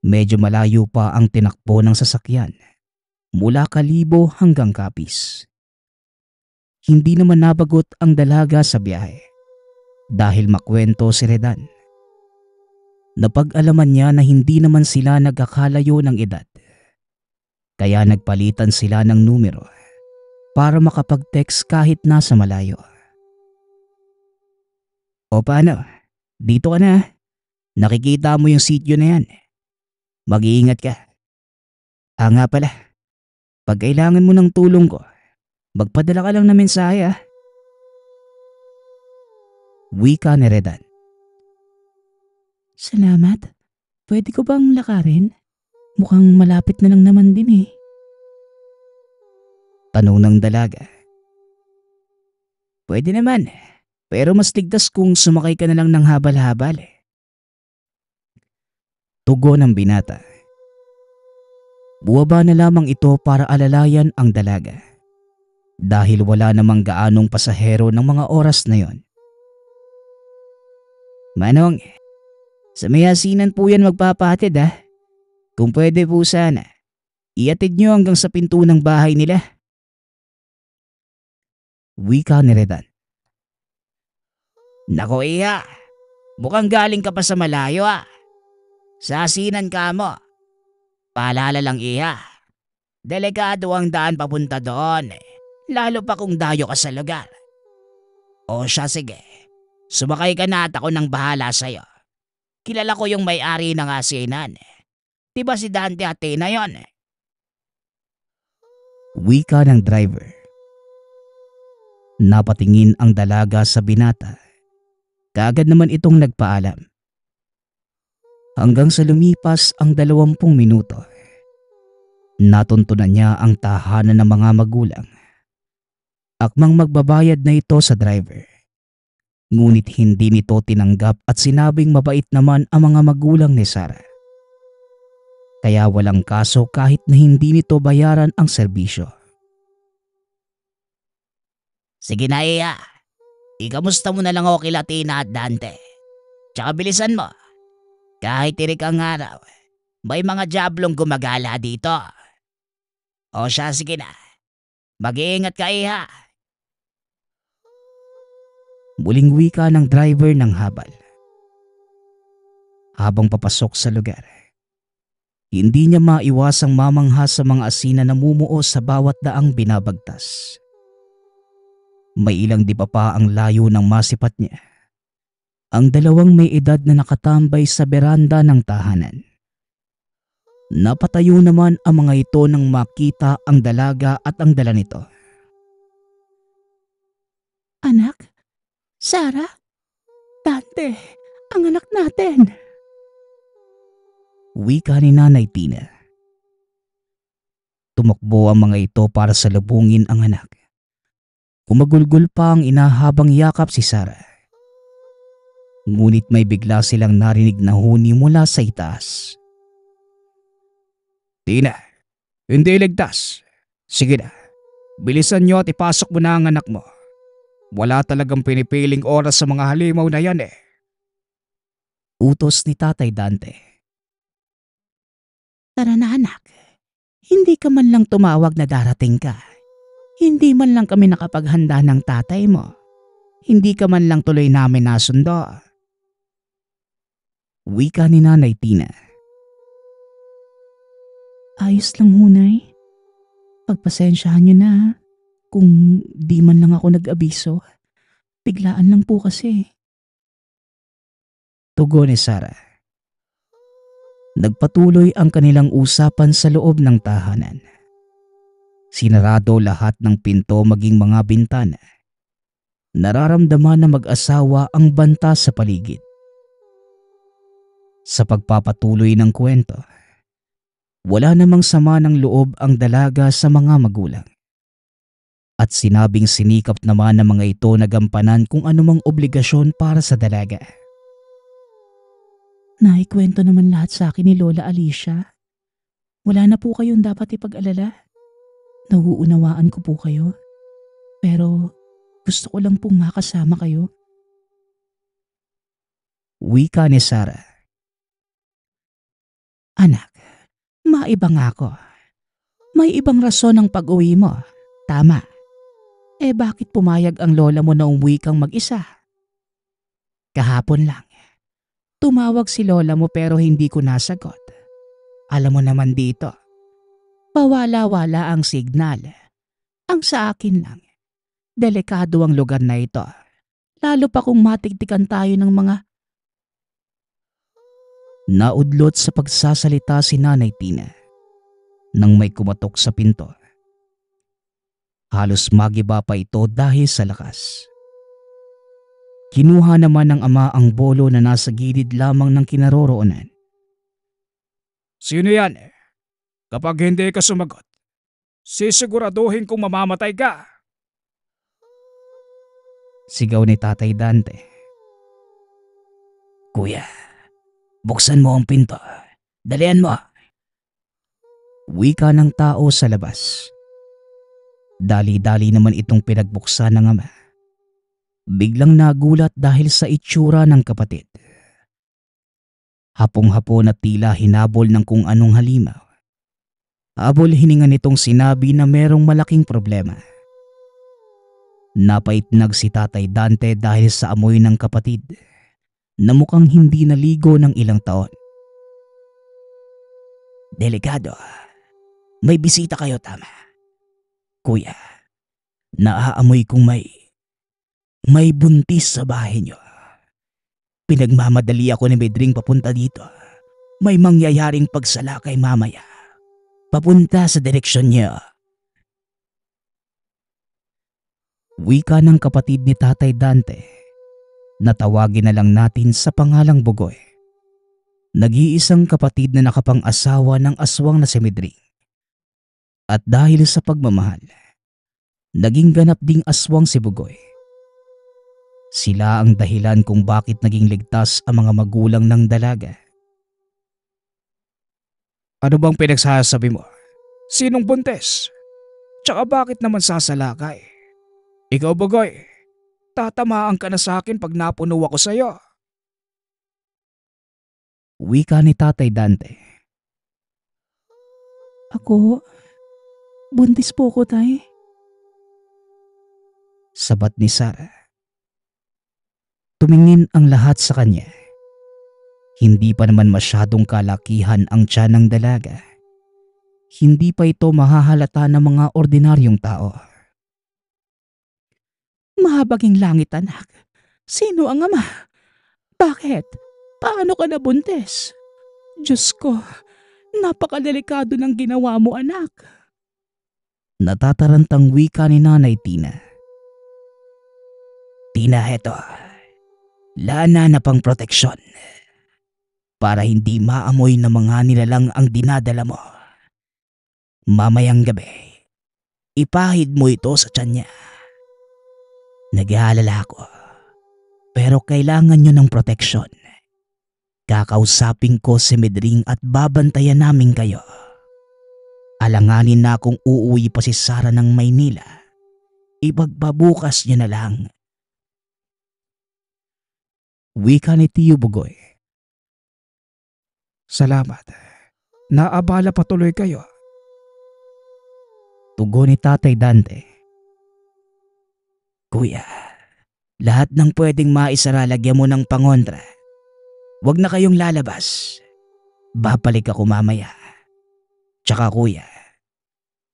Medyo malayo pa ang tinakbo ng sasakyan mula Kalibo hanggang Capiz. Hindi naman nabagot ang dalaga sa biyahe dahil makwento si Redan. Napag-alaman niya na hindi naman sila nagkakalayo ng edad. Kaya nagpalitan sila ng numero para makapag-text kahit nasa malayo. O paano? Dito ka na. Nakikita mo yung sityo na yan. Mag-iingat ka. Nga pala, pag kailangan mo ng tulong ko, magpadala ka lang ng mensahe. Wika ni Redan. Salamat. Pwede ko bang lakarin? Mukhang malapit na lang naman din eh. Tanong ng dalaga. Pwede naman, pero mas ligtas kung sumakay ka na lang ng habal-habal. Tugon ng binata. Buwaba na lamang ito para alalayan ang dalaga. Dahil wala namang gaanong pasahero ng mga oras na yon. Manong, sa may hasinan po yan magpapahatid Kung pwede po sana, iatid nyo hanggang sa pinto ng bahay nila. Wika ni Redan. Nako iya, mukhang galing ka pa sa malayo Sa hasinan ka mo. Paalala lang iya, delikado ang daan papunta doon lalo pa kung dayo ka sa lugar. O siya sige, sumakay ka na at ako nang bahala sa'yo. Kilala ko yung may-ari ng hasinan. Diba si Dante Atena yon? Wika ng driver. Napatingin ang dalaga sa binata. Kaagad naman itong nagpaalam. Hanggang sa lumipas ang 20 minuto, natuntunan niya ang tahanan ng mga magulang. Akmang magbabayad na ito sa driver. Ngunit hindi nito tinanggap at sinabing mabait naman ang mga magulang ni Sarah. Kaya walang kaso kahit na hindi nito bayaran ang serbisyo. Sige na iya, ikamusta mo na lang ako kila Tina at Dante. Tsaka bilisan mo. Kahit tirik ang araw, may mga diablong gumagala dito. O siya, sige na. Mag-iingat ka iha. Muling wika ng driver ng habal. Habang papasok sa lugar, hindi niya maiwasang mamangha sa mga asina na namumuo sa bawat daang binabagtas. May ilang di pa ang layo ng masipat niya ang dalawang may edad na nakatambay sa beranda ng tahanan. Napatayo naman ang mga ito nang makita ang dalaga at ang dala nito. Anak? Sarah? Dante, ang anak natin. Wika ni Nanay Tina. Tumakbo ang mga ito para salubungin ang anak. Kumagulgol pa ang ina habang yakap si Sarah. Ngunit may bigla silang narinig na huni mula sa itaas. Tina, hindi ligtas. Sige na, bilisan nyo at ipasok mo na ang anak mo. Wala talagang pinipiling oras sa mga halimaw na yan eh. Utos ni Tatay Dante. Tara na anak. Hindi ka man lang tumawag na darating ka. Hindi man lang kami nakapaghanda ng tatay mo. Hindi ka man lang tuloy namin nasundo. Wika ni Nanay Tina. Ayos lang hunay. Pagpasensyahan niyo na kung di man lang ako nag-abiso. Biglaan lang po kasi. Tugon ni Sarah. Nagpatuloy ang kanilang usapan sa loob ng tahanan. Sinarado lahat ng pinto maging mga bintana. Nararamdaman na mag-asawa ang banta sa paligid. Sa pagpapatuloy ng kwento, wala namang sama ng loob ang dalaga sa mga magulang. At sinabing sinikap naman ng mga ito na gampanan kung anumang obligasyon para sa dalaga. Naikwento naman lahat sa akin ni Lola Alicia. Wala na po kayong dapat ipag-alala. Nauunawaan ko po kayo. Pero gusto ko lang pong makasama kayo. Wika ni Sarah. Anak, maiba nga ako. May ibang rason ang pag-uwi mo. Tama. Bakit pumayag ang lola mo na umuwi kang mag-isa? Kahapon lang. Tumawag si lola mo pero hindi ko nasagot. Alam mo naman dito, pawala-wala ang signal. Ang sa akin lang, delikado ang lugar na ito. Lalo pa kung matigtikan tayo ng mga... Naudlot sa pagsasalita si Nanay Tina nang may kumatok sa pinto. Halos magiba pa ito dahil sa lakas. Kinuha naman ng ama ang bolo na nasa gilid lamang ng kinaroroonan. Sino yan? Kapag hindi ka sumagot, sisiguraduhin kong mamamatay ka. Sigaw ni Tatay Dante. Kuya, buksan mo ang pinto. Dalian mo. Wika ng tao sa labas. Dali-dali naman itong pinagbuksan ng ama. Biglang nagulat dahil sa itsura ng kapatid. Hapong-hapo na tila hinabol ng kung anong halimaw. Habol hininga nitong sinabi na merong malaking problema. Napaitnag si Tatay Dante dahil sa amoy ng kapatid na mukhang hindi naligo ng ilang taon. Delikado. May bisita kayo, tama. Kuya, naaamoy kong may buntis sa bahay niyo. Pinagmamadali ako ni Medring papunta dito. May mangyayaring pagsalakay mamaya. Papunta sa direksyon niyo. Wika ng kapatid ni Tatay Dante. Natawagin na lang natin sa pangalang Bugoy. Nag-iisang kapatid na nakapang-asawa ng aswang na si Medring. At dahil sa pagmamahal, naging ganap ding aswang si Bugoy. Sila ang dahilan kung bakit naging ligtas ang mga magulang ng dalaga. Ano bang pinagsasabi mo? Sinong buntes? Tsaka bakit naman sasalakay? Ikaw, Bugoy, tatamaan ka na sa akin pag napuno ako sa'yo. Wika ni Tatay Dante. Ako, buntis po ko, tay. Sabat ni Sarah. Tumingin ang lahat sa kanya. Hindi pa naman masyadong kalakihan ang tiyan ng dalaga. Hindi pa ito mahahalata ng mga ordinaryong tao. Mahabaging langit, anak. Sino ang ama? Bakit? Paano ka nabuntis? Diyos ko, napakadelikado ng ginawa mo, anak. Natatarantang wika ni Nanay Tina. Tina, heto. Lana na pang proteksyon. Para hindi maamoy ng mga nilalang ang dinadala mo. Mamayang gabi, ipahid mo ito sa tiyan niya. Nag-aalala ako. Pero kailangan nyo ng proteksyon. Kakausapin ko si Medring at babantayan namin kayo. Alanganin na kung uuwi pa si Sara ng Maynila. Ipagbabukas niya na lang. Wika ni Tiyo Bugoy. Salamat. Naabala patuloy kayo. Tugon ni Tatay Dante. Kuya, lahat ng pwedeng maisara lagyan mo ng pangontra. Huwag na kayong lalabas. Babalik ako mamaya. Tsaka kuya,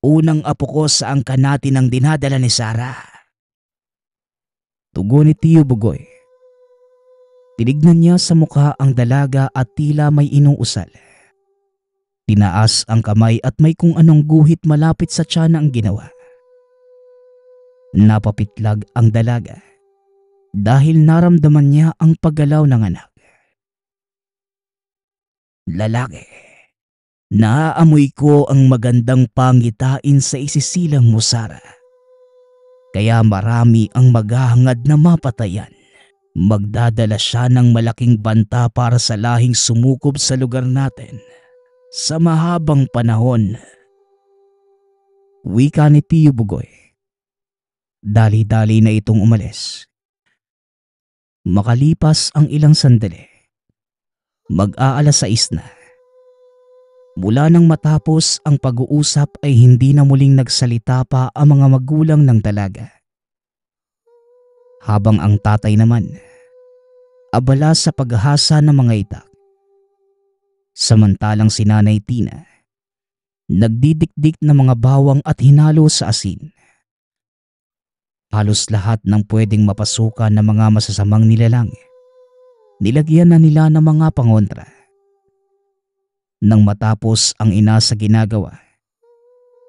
unang apo ko sa angka natin ang dinadala ni Sara. Tugon ni Tiyo Bugoy. Tinignan niya sa mukha ang dalaga at tila may inuusal. Tinaas ang kamay at may kung anong guhit malapit sa tiyan ang ginawa. Napapitlag ang dalaga dahil naramdaman niya ang paggalaw ng anak. Lalaki, naaamoy ko ang magandang pangitain sa isisilang mo, Sara. Kaya marami ang maghahangad na mapatayan. Magdadala siya ng malaking banta para sa lahing sumukob sa lugar natin sa mahabang panahon. Wika ni Tiyo Bugoy. Dali-dali na itong umalis. Makalipas ang ilang sandali, mag-aalas 6 na. Mula nang matapos ang pag-uusap ay hindi na muling nagsalita pa ang mga magulang ng dalaga. Habang ang tatay naman, abala sa paghahasa ng mga itak. Samantalang si Nanay Tina, nagdidikdik ng mga bawang at hinalo sa asin. Halos lahat ng pwedeng mapasukan ng mga masasamang nilalang, nilagyan na nila ng mga pangontra. Nang matapos ang ina sa ginagawa,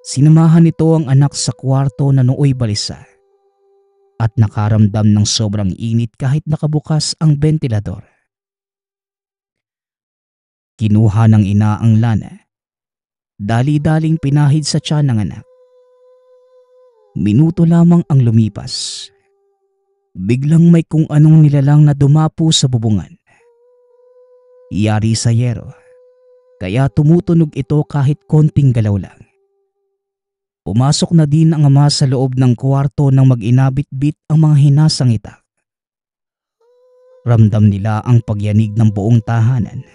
sinamahan nito ang anak sa kwarto na nooy balisa at nakaramdam ng sobrang init kahit nakabukas ang bentilador. Kinuha ng ina ang lana. Dali-daling pinahid sa tiyan ng anak. Minuto lamang ang lumipas. Biglang may kung anong nilalang na dumapo sa bubungan. Yari sa yero, kaya tumutunog ito kahit konting galaw lang. Pumasok na din ang ama sa loob ng kwarto nang mag-inabit-bit ang mga hinasang itak. Ramdam nila ang pagyanig ng buong tahanan.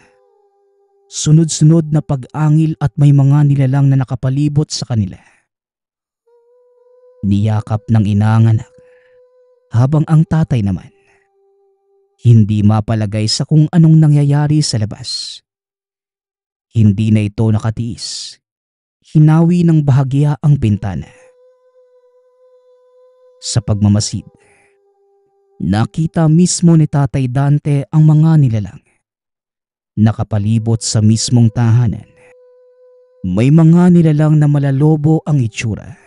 Sunod-sunod na pag-angil at may mga nilalang na nakapalibot sa kanila. Niyakap ng ina ang anak, habang ang tatay naman, hindi mapalagay sa kung anong nangyayari sa labas. Hindi na ito nakatiis. Hinawi ng bahagya ang bintana. Sa pagmamasid, nakita mismo ni Tatay Dante ang mga nilalang. Nakapalibot sa mismong tahanan. May mga nilalang na malalobo ang itsura.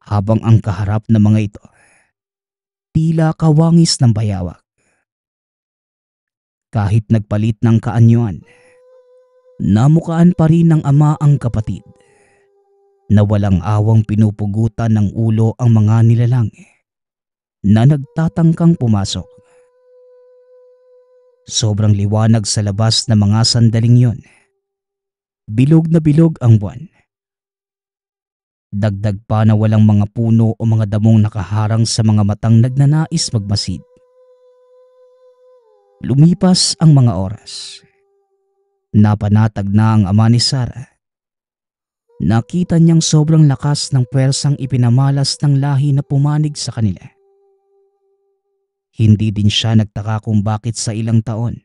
Habang ang kaharap ng mga ito, tila kawangis ng bayawak. Kahit nagpalit ng kaanyuan, namukaan pa rin ng ama ang kapatid na walang awang pinupugutan ng ulo ang mga nilalang na nagtatangkang pumasok. Sobrang liwanag sa labas na mga sandaling yon. Bilog na bilog ang buwan. Dagdag pa na walang mga puno o mga damong nakaharang sa mga matang nagnanais magmasid. Lumipas ang mga oras. Napanatag na ang ama ni Sara. Nakita niyang sobrang lakas ng pwersang ipinamalas ng lahi na pumanig sa kanila. Hindi din siya nagtaka kung bakit sa ilang taon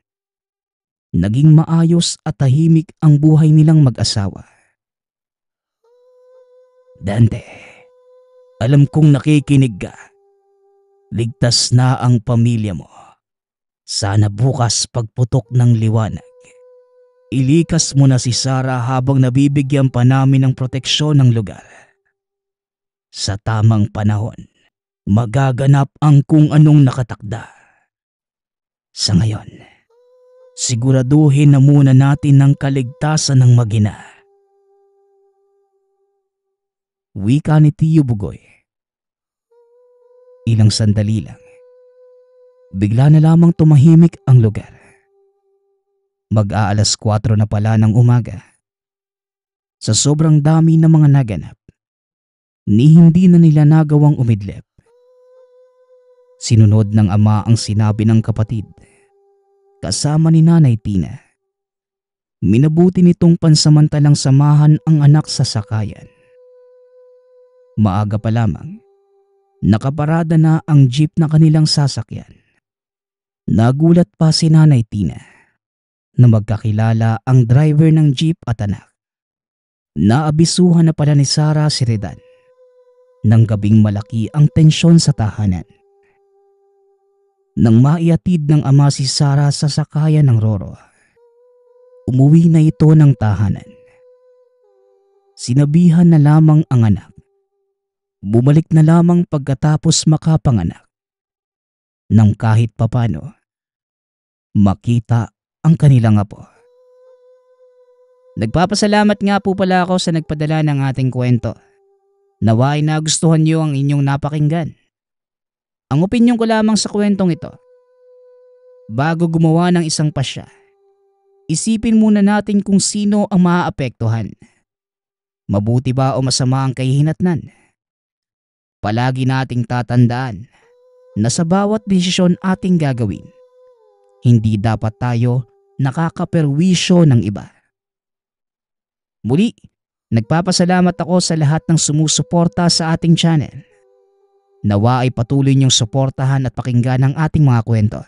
naging maayos at tahimik ang buhay nilang mag-asawa. Dante, alam kong nakikinig ka. Ligtas na ang pamilya mo. Sana bukas pagputok ng liwanag, ilikas mo na si Sarah habang nabibigyan pa namin ng proteksyon ng lugar. Sa tamang panahon, magaganap ang kung anong nakatakda. Sa ngayon, siguraduhin na muna natin ang kaligtasan ng mag-ina. Wika ni Tio Bugoy. Ilang sandali lang, bigla na lamang tumahimik ang lugar. Mag-aalas 4 na pala ng umaga. Sa sobrang dami ng mga naganap, hindi na nila nagawang umidlip. Sinunod ng ama ang sinabi ng kapatid, kasama ni Nanay Tina. Minabuti nitong pansamantalang samahan ang anak sa sakayan. Maaga pa lamang, nakaparada na ang jeep na kanilang sasakyan. Nagulat pa si Nanay Tina na magkakilala ang driver ng jeep at anak. Naabisuhan na pala ni Sarah si Redan. Nang gabing malaki ang tensyon sa tahanan. Nang maiatid ng ama si Sarah sa sakayan ng Roro, umuwi na ito ng tahanan. Sinabihan na lamang ang anak. Bumalik na lamang pagkatapos makapanganak. Nang kahit papano, makita ang kanilang apo. Nagpapasalamat nga po pala ako sa nagpadala ng ating kwento. Nawa ay nagustuhan niyo ang inyong napakinggan. Ang opinyon ko lamang sa kwentong ito, bago gumawa ng isang pasya, isipin muna natin kung sino ang maaapektuhan. Mabuti ba o masama ang kahihinatnan? Palagi nating tatandaan na sa bawat desisyon ating gagawin, hindi dapat tayo nakakaperwisyo ng iba. Muli, nagpapasalamat ako sa lahat ng sumusuporta sa ating channel. Nawa ay patuloy niyong suportahan at pakinggan ang ating mga kwento.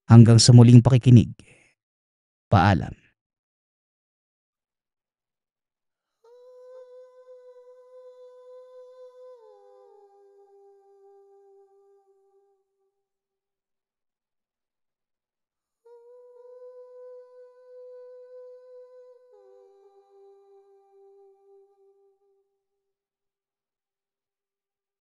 Hanggang sa muling pakikinig. Paalam.